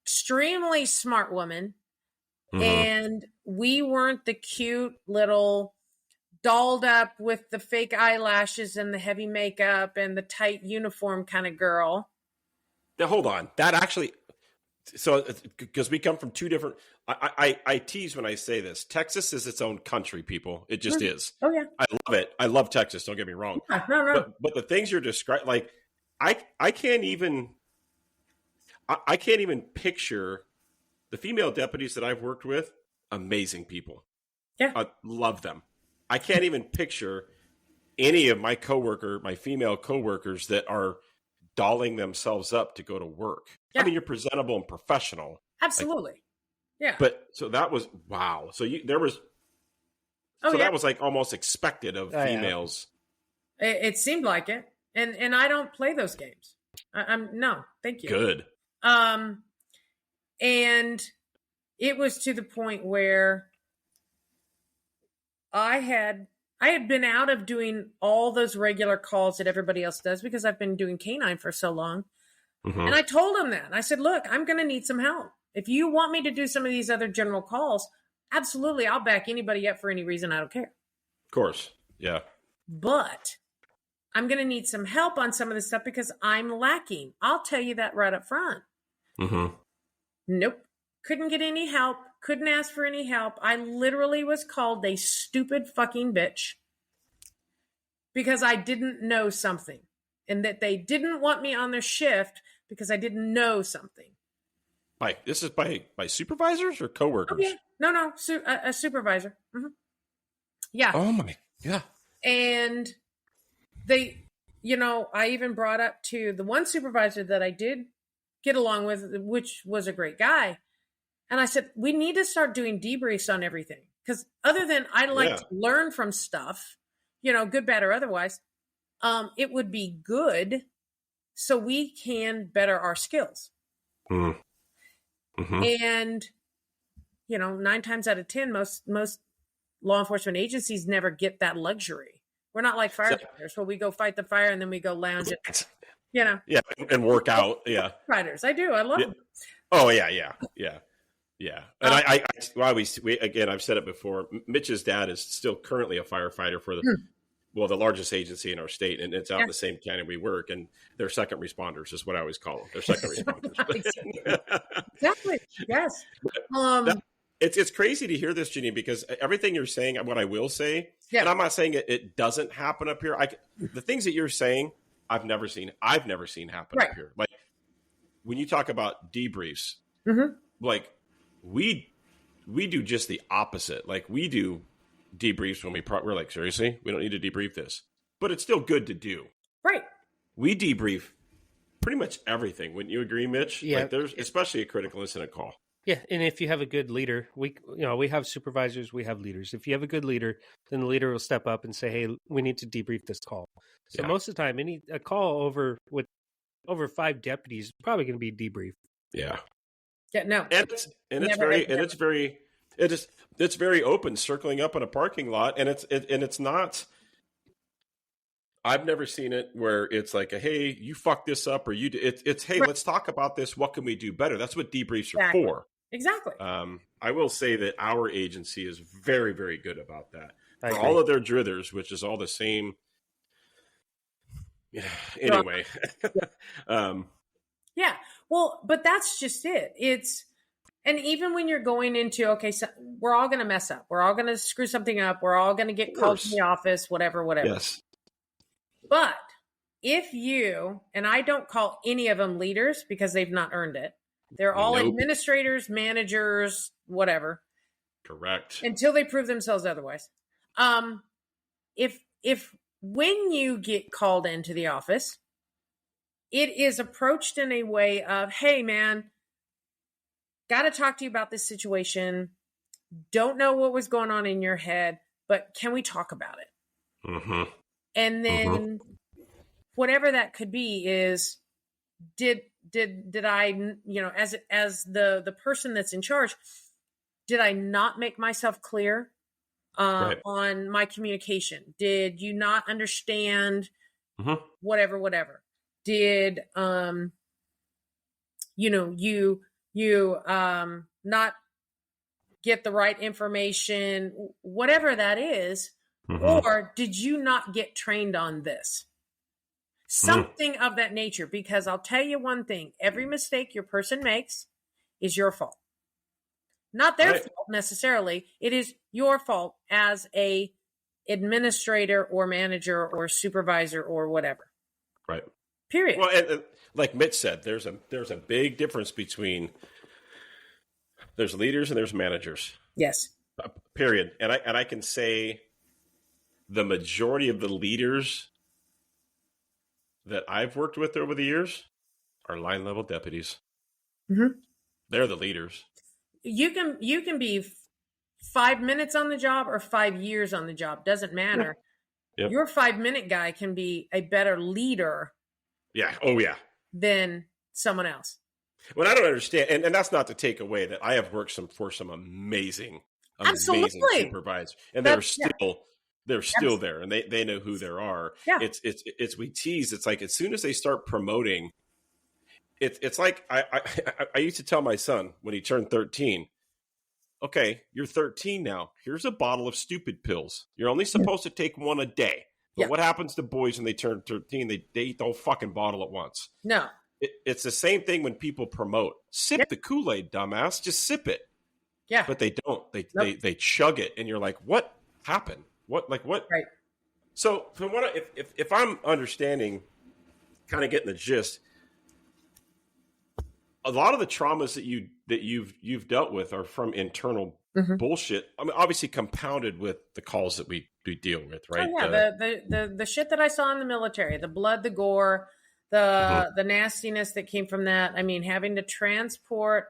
extremely smart woman. And we weren't the cute little dolled up with the fake eyelashes and the heavy makeup and the tight uniform kind of girl. Now, hold on. That actually, So, because we come from two different, I tease when I say this. Texas is its own country, people. It just is. Oh yeah, I love it. I love Texas. Don't get me wrong. yeah, no. But the things you're describing, like I can't even picture the female deputies that I've worked with. Amazing people. Yeah, I love them. I can't even picture any of my female coworkers that are dolling themselves up to go to work. Yeah. I mean, you're presentable and professional. Absolutely. Yeah. But so that was, wow. So that was like almost expected of females. It seemed like it. And I don't play those games. I'm no, thank you. Good. And it was to the point where I had been out of doing all those regular calls that everybody else does because I've been doing K9 for so long. Mm-hmm. And I told him that. I said, look, I'm going to need some help. If you want me to do some of these other general calls, absolutely, I'll back anybody up for any reason. I don't care. Of course. Yeah. But I'm going to need some help on some of this stuff because I'm lacking. I'll tell you that right up front. Mm-hmm. Nope. Couldn't get any help. Couldn't ask for any help. I literally was called a stupid fucking bitch because I didn't know something and that they didn't want me on their shift because I didn't know something. This is by supervisors or coworkers? Oh, yeah. No. A supervisor. Mm-hmm. Yeah. Oh my, yeah. And they, I even brought up to the one supervisor that I did get along with, which was a great guy. And I said, we need to start doing debriefs on everything. Because other than I like to learn from stuff, good, bad, or otherwise, it would be good so we can better our skills. Mm. Mm-hmm. And, 9 times out of 10, most law enforcement agencies never get that luxury. We're not like firefighters where we go fight the fire and then we go lounge it, Yeah, and work out. Yeah. Fighters. I do. I love them. Oh, yeah. And I've said it before. Mitch's dad is still currently a firefighter for the largest agency in our state, and it's out in the same county we work, and they're second responders is what I always call them. They're second responders. Exactly. Yes. It's crazy to hear this, Janeen, because everything you're saying, what I will say, and I'm not saying it doesn't happen up here. The things that you're saying, I've never seen happen up here. Like when you talk about debriefs, like we do just the opposite. Like we do debriefs when we're like, seriously, we don't need to debrief this, but it's still good to do. Right. We debrief pretty much everything. Wouldn't you agree, Mitch? Yeah. Like there's especially a critical incident call. Yeah, and if you have a good leader, we have supervisors, we have leaders. If you have a good leader, then the leader will step up and say, "Hey, we need to debrief this call." So most of the time, a call with over 5 deputies is probably going to be debriefed. Yeah. Yeah. No. And it's very open, circling up in a parking lot, and it's not. I've never seen it where it's like, hey, you fucked this up, or it's hey, let's talk about this. What can we do better? That's what debriefs are for. Exactly. I will say that our agency is very, very good about that. For agree. all of their drithers, which is all the same. Yeah. Anyway. Yeah. Well, but that's just it. And even when you're going into, okay, so we're all going to mess up. We're all going to screw something up. We're all going to get called to the office, whatever. Yes. But if you, and I don't call any of them leaders because they've not earned it. They're all administrators, managers, whatever. Correct. Until they prove themselves otherwise. If when you get called into the office, it is approached in a way of, hey, man, got to talk to you about this situation. Don't know what was going on in your head, but can we talk about it? Mm-hmm. And then whatever that could be is, did I, as the person that's in charge, did I not make myself clear on my communication? Did you not understand whatever? Did, you not get the right information, whatever that is, or did you not get trained on this? Something of that nature, because I'll tell you one thing, every mistake your person makes is your fault. Not their Right. fault necessarily. It is your fault as a administrator or manager or supervisor or whatever. Right. Period. Well, and like Mitch said, there's a big difference between there's leaders and there's managers. Yes. Period. And I can say the majority of the leaders that I've worked with over the years are line level deputies. Mm-hmm. They're the leaders. You can be 5 minutes on the job or 5 years on the job. Doesn't matter. Yep. Your 5-minute guy can be a better leader. Yeah. Oh, yeah. Than someone else. What I don't understand, and that's not to take away that I have worked for some amazing supervisors, and they're still there, and they know who there are. Yeah. It's we tease. It's like as soon as they start promoting, it's like I used to tell my son when he turned 13. Okay, you're 13 now. Here's a bottle of stupid pills. You're only supposed to take one a day. But what happens to boys when they turn 13? They eat the whole fucking bottle at once. No. It's the same thing when people promote. Sip the Kool-Aid, dumbass. Just sip it. Yeah. But they don't. They chug it, and you're like, what happened? What? Right. So from what if I'm understanding, kind of getting the gist, a lot of the traumas that you've dealt with are from internal bullshit. I mean, obviously compounded with the calls that we deal with, right? Oh, yeah, the shit that I saw in the military, the blood, the gore, the nastiness that came from that. I mean, having to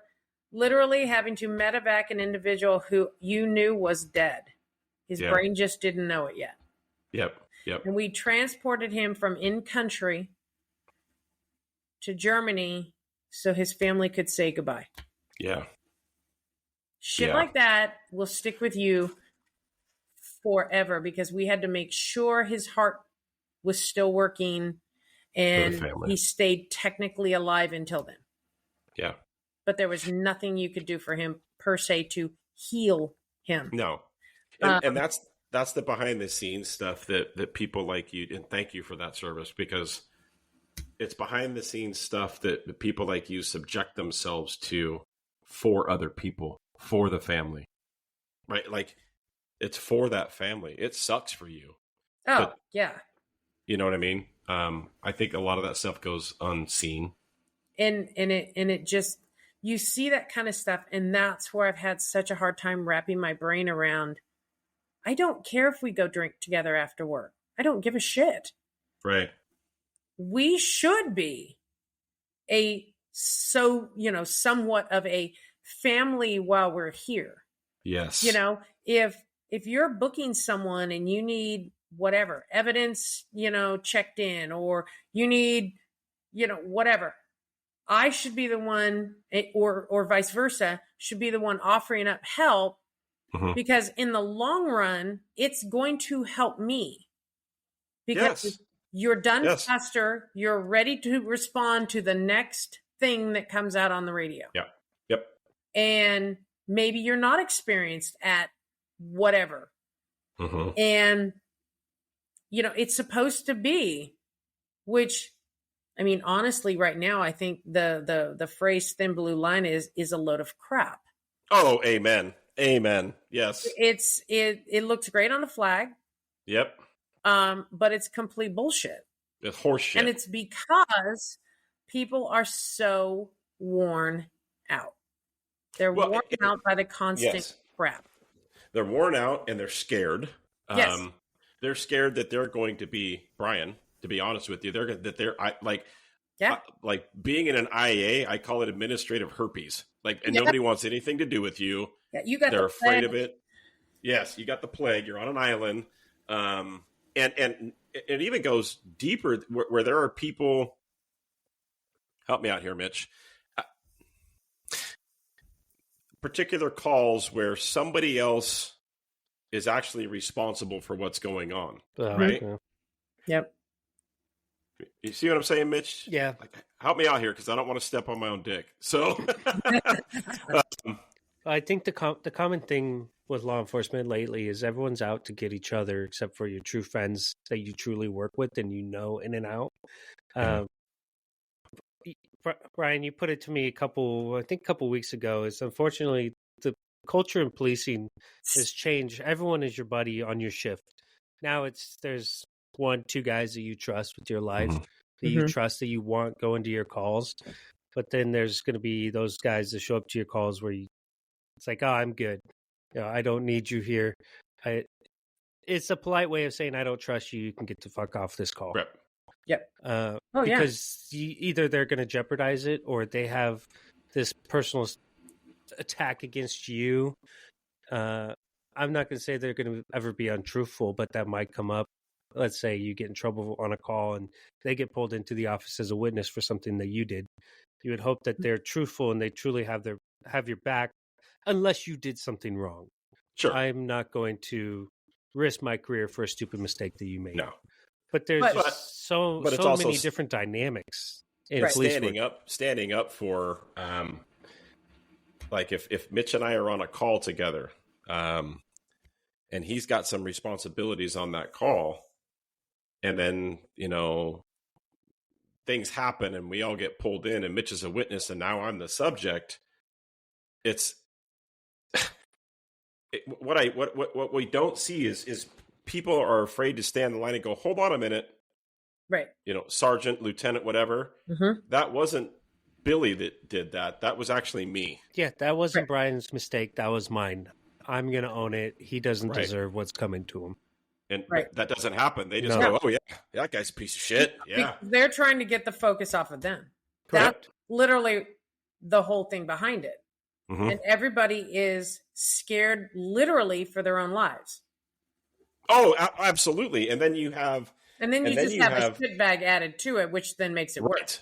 literally having to medevac an individual who you knew was dead. His brain just didn't know it yet. Yep. And we transported him from in country to Germany so his family could say goodbye. Yeah. Shit like that will stick with you forever because we had to make sure his heart was still working and he stayed technically alive until then. Yeah. But there was nothing you could do for him per se to heal him. No. And that's the behind the scenes stuff that people like you, and thank you for that service, because it's behind the scenes stuff that people like you subject themselves to for other people, for the family, right? Like it's for that family. It sucks for you. Oh, but, yeah. You know what I mean? I think a lot of that stuff goes unseen. And it just, you see that kind of stuff. And that's where I've had such a hard time wrapping my brain around. I don't care if we go drink together after work. I don't give a shit. Right. We should be somewhat of a family while we're here. Yes. If you're booking someone and you need whatever evidence, checked in, or you need, whatever, I should be the one, or vice versa, should be the one offering up help, because in the long run, it's going to help me. Because you're done faster, you're ready to respond to the next thing that comes out on the radio. Yep. And maybe you're not experienced at whatever. And, it's supposed to be, which, I mean, honestly, right now, I think the phrase thin blue line is a load of crap. Oh, amen. Yes. It looks great on a flag. Yep. But it's complete bullshit. It's horseshit. And it's because people are so worn out. They're worn out by the constant crap. They're worn out and they're scared. Yes. They're scared that they're going to be, Brian, to be honest with you, like being in an IA, I call it administrative herpes. And nobody wants anything to do with you. Yeah, they're afraid of it. Yes, you got the plague. You're on an island. And it even goes deeper where there are people. Help me out here, Mitch. Particular calls where somebody else is actually responsible for what's going on, right? Okay. Yep. You see what I'm saying, Mitch? Yeah. Help me out here because I don't want to step on my own dick. So, I think the common thing with law enforcement lately is everyone's out to get each other, except for your true friends that you truly work with and in and out. Brian, you put it to me a couple weeks ago. Is unfortunately the culture in policing has changed. Everyone is your buddy on your shift. Now there's 1-2 guys that you trust with your life, that you trust, that you want go into your calls. But then there's going to be those guys that show up to your calls where it's like, oh, I'm good. I don't need you here. It's a polite way of saying I don't trust you. You can get the fuck off this call. Right. Yep. Because either they're going to jeopardize it, or they have this personal attack against you. I'm not going to say they're going to ever be untruthful, but that might come up. Let's say you get in trouble on a call and they get pulled into the office as a witness for something that you did. You would hope that they're truthful and they truly have your back, unless you did something wrong. Sure. I'm not going to risk my career for a stupid mistake that you made. No. But there's so many different dynamics in police standing up for like if Mitch and I are on a call together, and he's got some responsibilities on that call, and then, things happen and we all get pulled in and Mitch is a witness and now I'm the subject. It's what we don't see is people are afraid to stand in line and go, hold on a minute. Right. Sergeant, lieutenant, whatever. That wasn't Billy that did that. That was actually me. Yeah, that wasn't Brian's mistake. That was mine. I'm going to own it. He doesn't deserve what's coming to him. And that doesn't happen. They just go, oh, yeah, that guy's a piece of shit. Yeah. They're trying to get the focus off of them. Correct. That's literally the whole thing behind it. And everybody is scared literally for their own lives. Oh, absolutely. And then you have... And then you just have a shit bag added to it, which then makes it worse.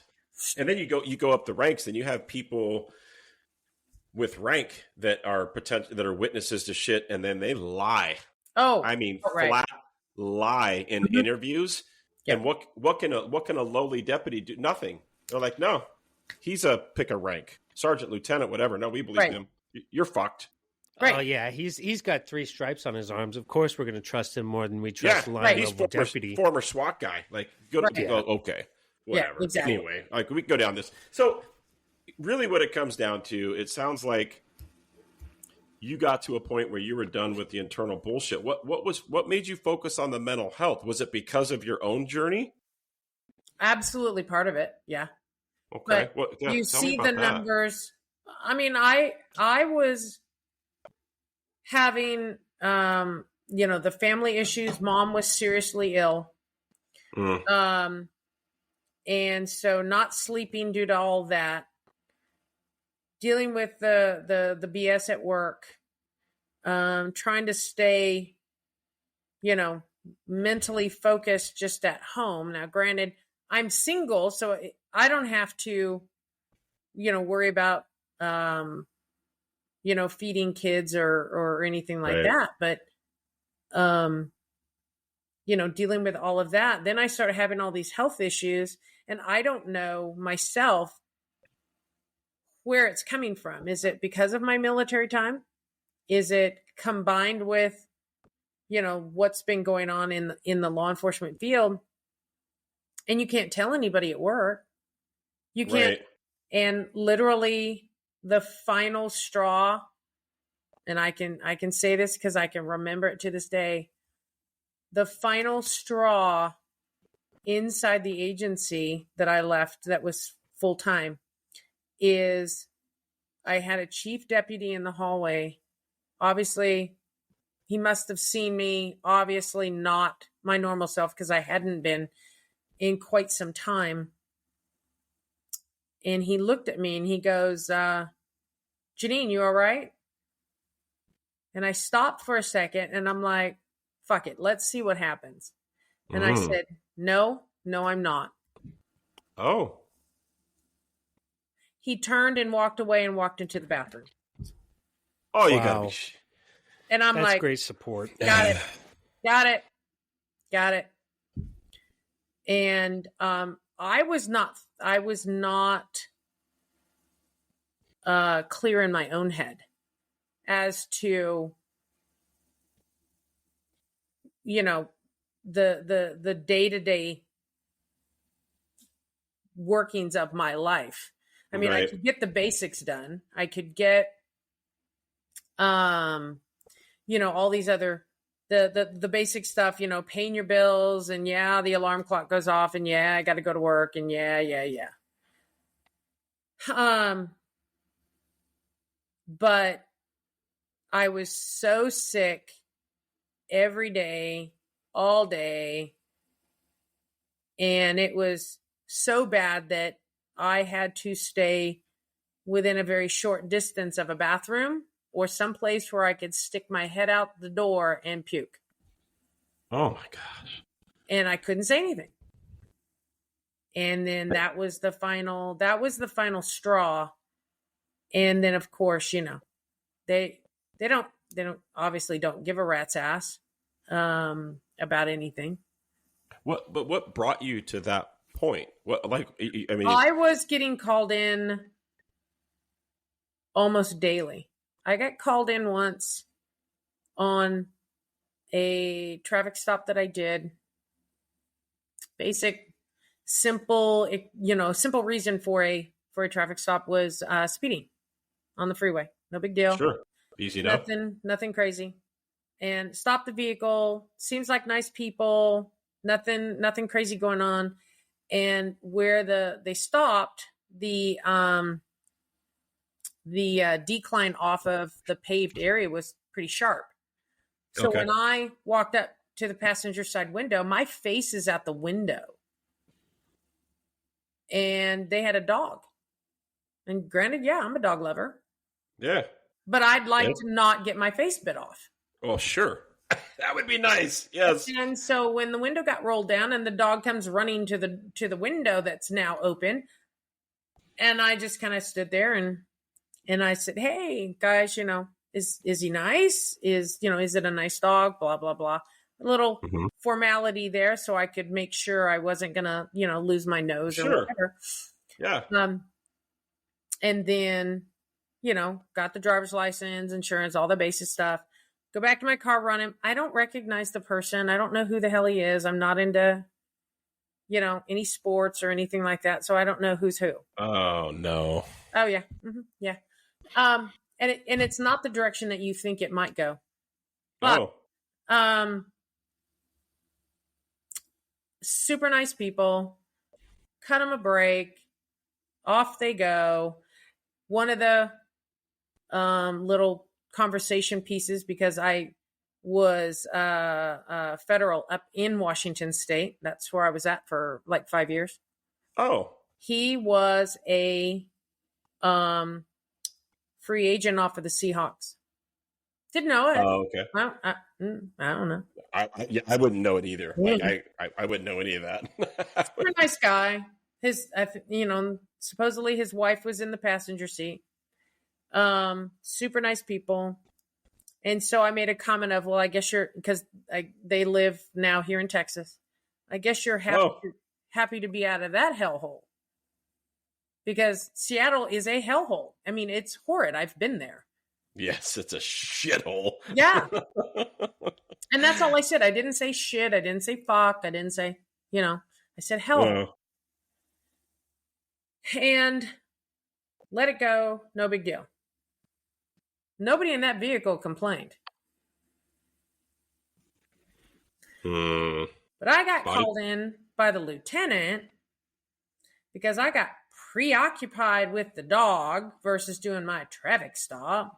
And then you go up the ranks and you have people with rank that are witnesses to shit, and then they lie. Oh, I mean, flat lie in interviews. Yep. And what can a lowly deputy do? Nothing. They're like, no, he's pick a rank, sergeant, lieutenant, whatever. No, we believe him. You're fucked. Right. Oh yeah, he's got 3 stripes on his arms. Of course, we're going to trust him more than we trust line level deputy. Former SWAT guy. Like, okay, whatever. Yeah, exactly. Anyway, like we can go down this. So, really, what it comes down to, it sounds like you got to a point where you were done with the internal bullshit. What made you focus on the mental health? Was it because of your own journey? Absolutely part of it. Yeah. Okay. But you see the numbers. I mean, I was having, the family issues. Mom was seriously ill. And so not sleeping due to all that, dealing with the BS at work, trying to stay, mentally focused just at home. Now, granted, I'm single, so I don't have to, worry about, feeding kids or anything like that. But, dealing with all of that, then I started having all these health issues, and I don't know myself where it's coming from. Is it because of my military time? Is it combined with, what's been going on in the law enforcement field? And you can't tell anybody at work. You can't. Right. And literally the final straw, and I can say this because I can remember it to this day, the final straw inside the agency that I left that was full time is I had a chief deputy in the hallway. Obviously, he must have seen me, obviously not my normal self because I hadn't been in quite some time. And he looked at me and he goes, Janeen, you all right? And I stopped for a second and I'm like, fuck it, let's see what happens. And I said, no, I'm not. Oh. He turned and walked away and walked into the bathroom. Oh, you got me. And I'm That's like, great support. Got it. And I was not clear in my own head as to, the day-to-day workings of my life. I mean, Right. I could get the basics done. I could get, all these other, the basic stuff, paying your bills, and the alarm clock goes off, and I got to go to work, and but I was so sick every day, all day. And it was so bad that I had to stay within a very short distance of a bathroom or someplace where I could stick my head out the door and puke. Oh my gosh. And I couldn't say anything. And then that was the final straw. And then, of course, they don't obviously don't give a rat's ass about anything. What brought you to that point? I was getting called in almost daily. I got called in once on a traffic stop that I did. Basic, simple reason for a traffic stop was speeding on the freeway. No big deal. Sure. Easy enough. Nothing crazy. And stopped the vehicle. Seems like nice people. Nothing crazy going on. And where they stopped, the decline off of the paved area was pretty sharp. So Okay. when I walked up to the passenger side window, my face is out the window. And they had a dog. And granted, I'm a dog lover. Yeah. But I'd like to not get my face bit off. Oh, sure. That would be nice. Yes. And so when the window got rolled down and the dog comes running to the window that's now open, and I just kind of stood there and I said, "Hey guys, is he nice? Is it a nice dog? Blah blah blah." A little formality there, so I could make sure I wasn't gonna lose my nose or whatever. Yeah. And then got the driver's license, insurance, all the basic stuff. Go back to my car, run him. I don't recognize the person. I don't know who the hell he is. I'm not into, any sports or anything like that. So I don't know who's who. Oh, no. Oh, yeah. Mm-hmm. Yeah. And it's not the direction that you think it might go. But, super nice people. Cut them a break. Off they go. One of the little conversation pieces, because I was federal up in Washington State. That's where I was at for like 5 years. Oh. He was a free agent off of the Seahawks. Didn't know it. Oh, okay. Well, I don't know. I wouldn't know it either. Like, I wouldn't know any of that. Super nice guy. Supposedly his wife was in the passenger seat. Super nice people. And so I made a comment of, well, I guess because they live now here in Texas. I guess you're happy to be out of that hellhole. Because Seattle is a hellhole. I mean, it's horrid. I've been there. Yes, it's a shithole. Yeah. And that's all I said. I didn't say shit. I didn't say fuck. I didn't say, I said hellhole. And let it go. No big deal. Nobody in that vehicle complained. But I got called in by the lieutenant because I got preoccupied with the dog versus doing my traffic stop.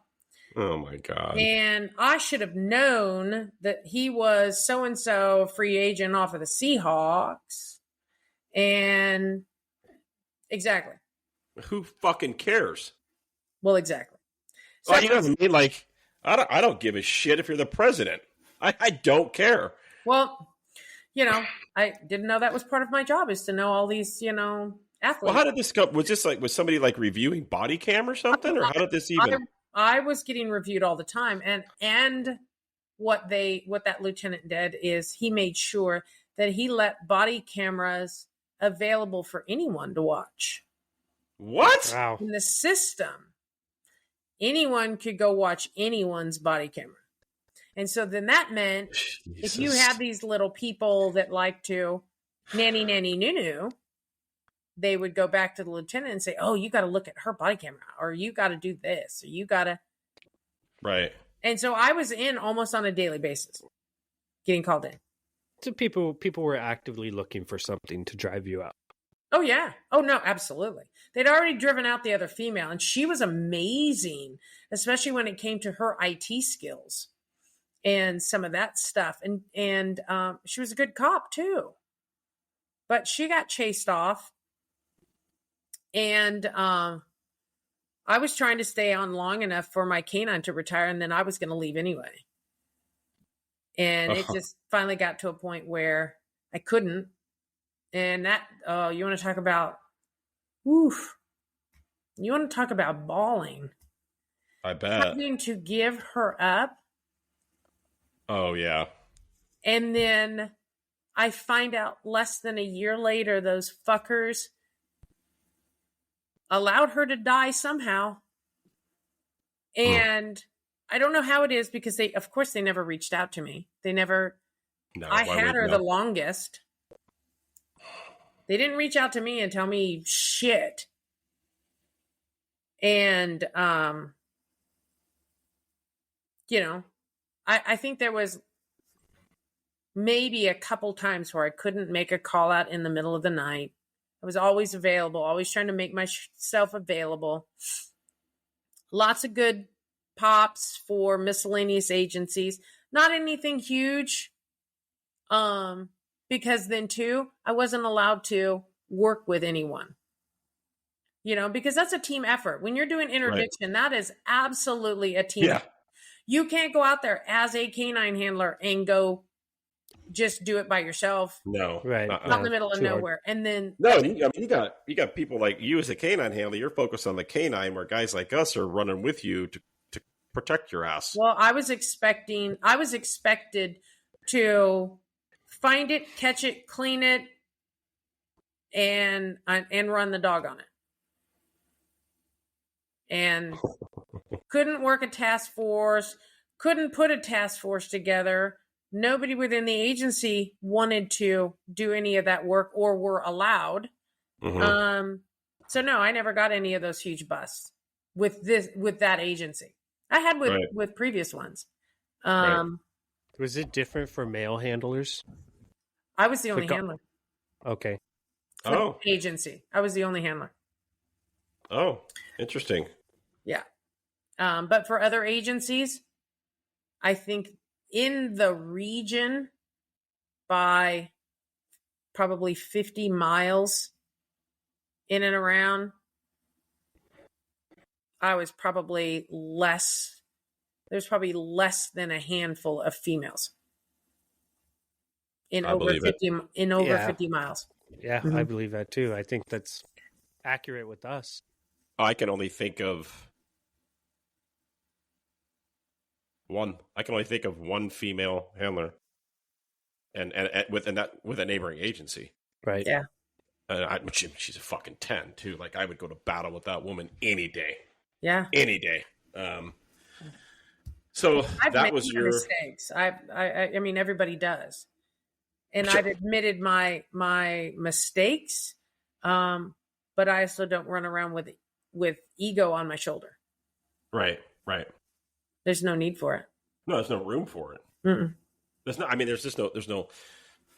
Oh, my God. And I should have known that he was so-and-so, a free agent off of the Seahawks. And exactly. Who fucking cares? Well, exactly. So Well, you know what I mean? Like, I don't give a shit if you're the president. I don't care. Well, I didn't know that was part of my job, is to know all these, athletes. Well, how did this go? Was somebody like reviewing body cam or something? Or how did this even? I was getting reviewed all the time. And what that lieutenant did is he made sure that he let body cameras available for anyone to watch. What? Wow. In the system, anyone could go watch anyone's body camera. And so then that meant if you had these little people that like to nanny noo, they would go back to the lieutenant and say, oh, you got to look at her body camera, or you got to do this, or you got to. Right. And so I was in almost on a daily basis, getting called in. So people were actively looking for something to drive you out. Oh, yeah. Oh, no, absolutely. They'd already driven out the other female, and she was amazing, especially when it came to her IT skills and some of that stuff. And she was a good cop, too. But she got chased off, and I was trying to stay on long enough for my K9 to retire, and then I was going to leave anyway. And it just finally got to a point where I couldn't. And that, you want to talk about, oof. You want to talk about bawling. I bet. Having to give her up. Oh, yeah. And then I find out less than a year later, those fuckers allowed her to die somehow. And I don't know how it is, because of course, they never reached out to me. They never, I had her the longest. They didn't reach out to me and tell me shit. And, I think there was maybe a couple times where I couldn't make a call out in the middle of the night. I was always available, always trying to make myself available. Lots of good pops for miscellaneous agencies. Not anything huge. Because then too, I wasn't allowed to work with anyone, because that's a team effort. When you're doing interdiction, that is absolutely a team effort. You can't go out there as a canine handler and go just do it by yourself. No, right. Out in the middle of nowhere. And then you got people like you as a canine handler. You're focused on the canine, where guys like us are running with you to protect your ass. Well, I was expected to find it, catch it, clean it, and run the dog on it. And couldn't work a task force, couldn't put a task force together. Nobody within the agency wanted to do any of that work or were allowed. Mm-hmm. So no, I never got any of those huge busts with that agency. I had with previous ones. Was it different for male handlers? I was the only handler. Okay. For agency. I was the only handler. Oh, interesting. Yeah. But for other agencies, I think in the region by probably 50 miles in and around, there's probably less than a handful of females in over 50 miles. Yeah, mm-hmm. I believe that too. I think that's accurate with us. I can only think of one. I can only think of one female handler, and with a neighboring agency. Right. Yeah. She's a fucking 10 too. Like, I would go to battle with that woman any day. Yeah. Any day. So that was your mistakes. I mean, everybody does, and sure. I've admitted my mistakes, but I also don't run around with ego on my shoulder. Right. There's no need for it. No, there's no room for it. Mm-mm. There's no. I mean, there's no.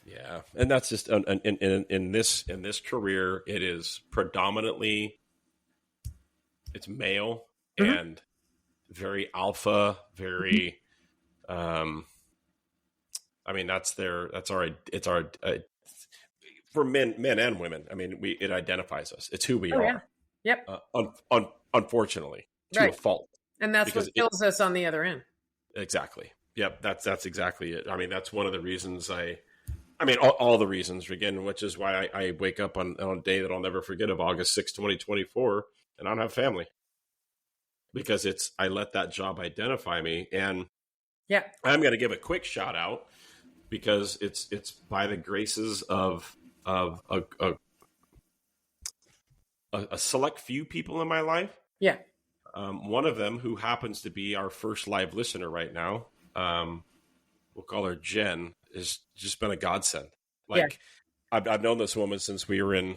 Yeah, and that's just in this career, it is predominantly it's male mm-hmm. and very alpha, very. I mean, it's our for men and women. I mean, it identifies us. It's who we are. Yeah. Yep. Unfortunately, to a fault. And that's what kills us on the other end. Exactly. Yep. That's exactly it. I mean, that's one of the reasons all the reasons, again, which is why I wake up on a day that I'll never forget of August 6, 2024, and I don't have family. Because I let that job identify me. And yeah, I'm going to give a quick shout out because it's by the graces of a select few people in my life. Yeah. One of them, who happens to be our first live listener right now, we'll call her Jen, has just been a godsend. Like, yeah. I've known this woman since we were in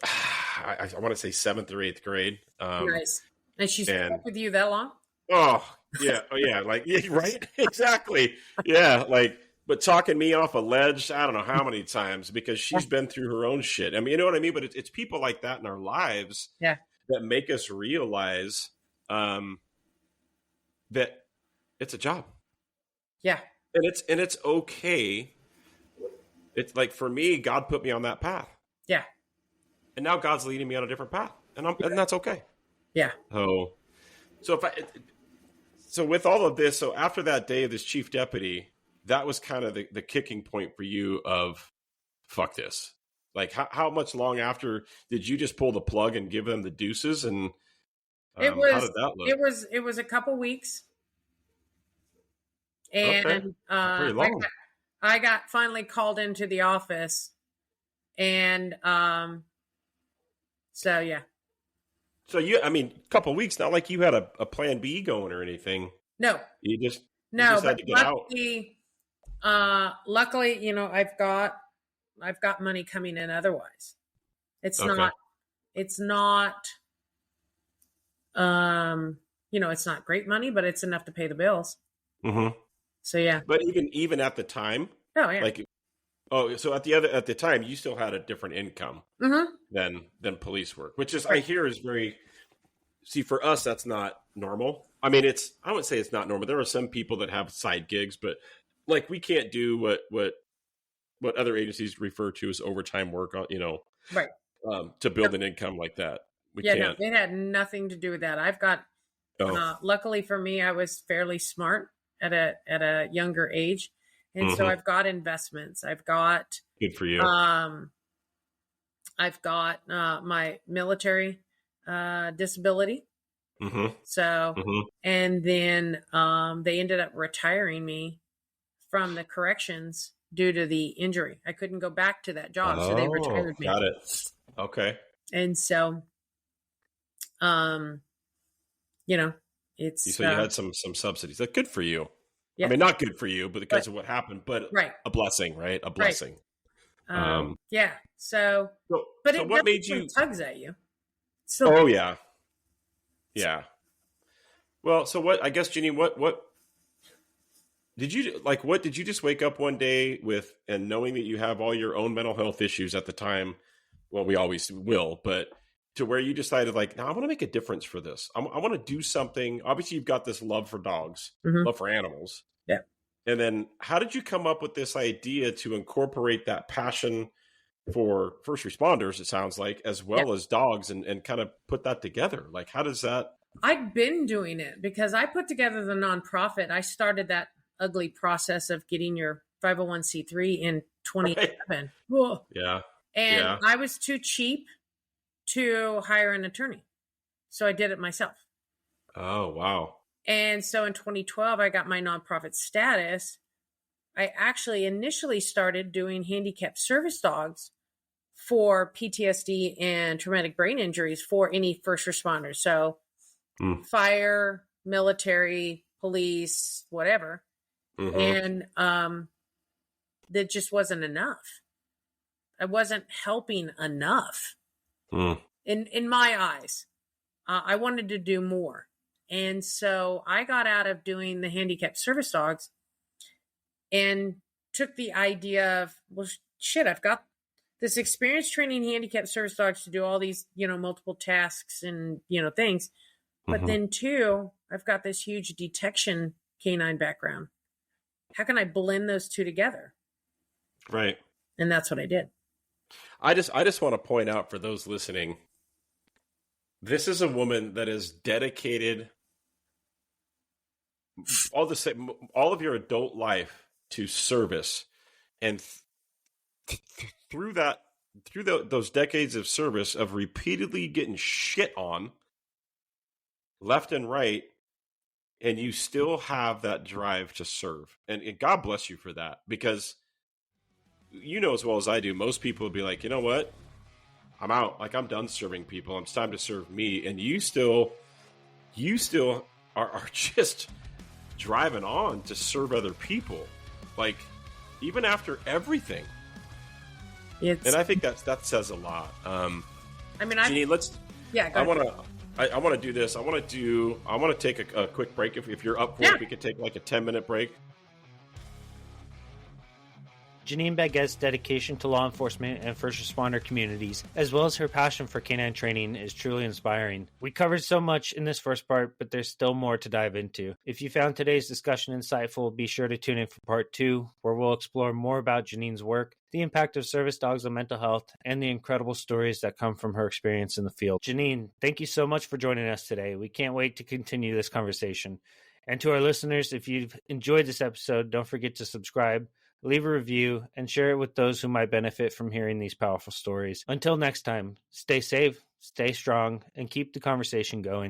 I want to say 7th or 8th grade. Nice. And she's stuck with you that long? Oh yeah. Like, yeah, right. Exactly. Yeah. Like, but talking me off a ledge, I don't know how many times, because she's been through her own shit. I mean, you know what I mean? But it's people like that in our lives that make us realize that it's a job. Yeah. And it's okay. It's like, for me, God put me on that path. Yeah. And now God's leading me on a different path. And that's okay. Yeah. So with all of this, so after that day of this chief deputy, that was kind of the kicking point for you of, fuck this. Like, how much long after did you just pull the plug and give them the deuces? And how did that look? It was a couple weeks. And pretty long. I got finally called into the office, and so yeah. So a couple of weeks, not like you had a plan B going or anything. No, you just but had to get out. Luckily, you know, I've got money coming in otherwise. It's not, you know, it's not great money, but it's enough to pay the bills. Mm-hmm. So yeah. But even at the time, so at the time you still had a different income than police work, which is, I hear, is very, see, for us, that's not normal. I mean, I wouldn't say it's not normal. There are some people that have side gigs, but like, we can't do what other agencies refer to as overtime work on, you know, right. To build an income like that. We can't. No, it had nothing to do with that. I've got, luckily for me, I was fairly smart at a younger age. And so I've got investments. I've got, good for you. I've got my military disability. So, and then they ended up retiring me from the corrections due to the injury. I couldn't go back to that job, so they retired me. Got it. Okay. And so, you know, it's so you had some subsidies. That's good for you. Yeah. I mean, not good for you, but because of what happened, but a blessing, right? A blessing. Right. Yeah. So it what made you tugs at you? So, yeah. Well, so what? I guess, Janeen, what did you like? What did you just wake up one day with, and knowing that you have all your own mental health issues at the time? Well, we always will, but to where you decided, like, now I want to make a difference for this. I want to do something. Obviously, you've got this love for dogs, love for animals. Yeah. And then how did you come up with this idea to incorporate that passion for first responders, it sounds like, as well as dogs, and kind of put that together? Like, how does that? I've been doing it because I put together the nonprofit. I started that ugly process of getting your 501c3 in 2011. Right. Yeah. And I was too cheap to hire an attorney. So I did it myself. Oh, wow. And so in 2012, I got my nonprofit status. I actually initially started doing handicapped service dogs for PTSD and traumatic brain injuries for any first responders. So fire, military, police, whatever. And that just wasn't enough. I wasn't helping enough in my eyes. I wanted to do more. And so I got out of doing the handicapped service dogs and took the idea of, well, shit, I've got this experience training handicapped service dogs to do all these, you know, multiple tasks and, you know, things. But then too, I've got this huge detection canine background. How can I blend those two together? Right. And that's what I did. I just want to point out for those listening, this is a woman that is dedicated all of your adult life to service, and through those decades of service, of repeatedly getting shit on left and right, and you still have that drive to serve, and God bless you for that, because you know as well as I do, most people would be like, you know what, I'm out. Like, I'm done serving people. It's time to serve me. And you still are just driving on to serve other people, like, even after everything. And I think that says a lot. I mean, Janeen, yeah. I want to do this. I want to take a quick break. If you're up for it, we could take like a 10-minute break. Janeen Baggette's dedication to law enforcement and first responder communities, as well as her passion for canine training, is truly inspiring. We covered so much in this first part, but there's still more to dive into. If you found today's discussion insightful, be sure to tune in for part 2, where we'll explore more about Janeen's work, the impact of service dogs on mental health, and the incredible stories that come from her experience in the field. Janeen, thank you so much for joining us today. We can't wait to continue this conversation. And to our listeners, if you've enjoyed this episode, don't forget to subscribe, leave a review, and share it with those who might benefit from hearing these powerful stories. Until next time, stay safe, stay strong, and keep the conversation going.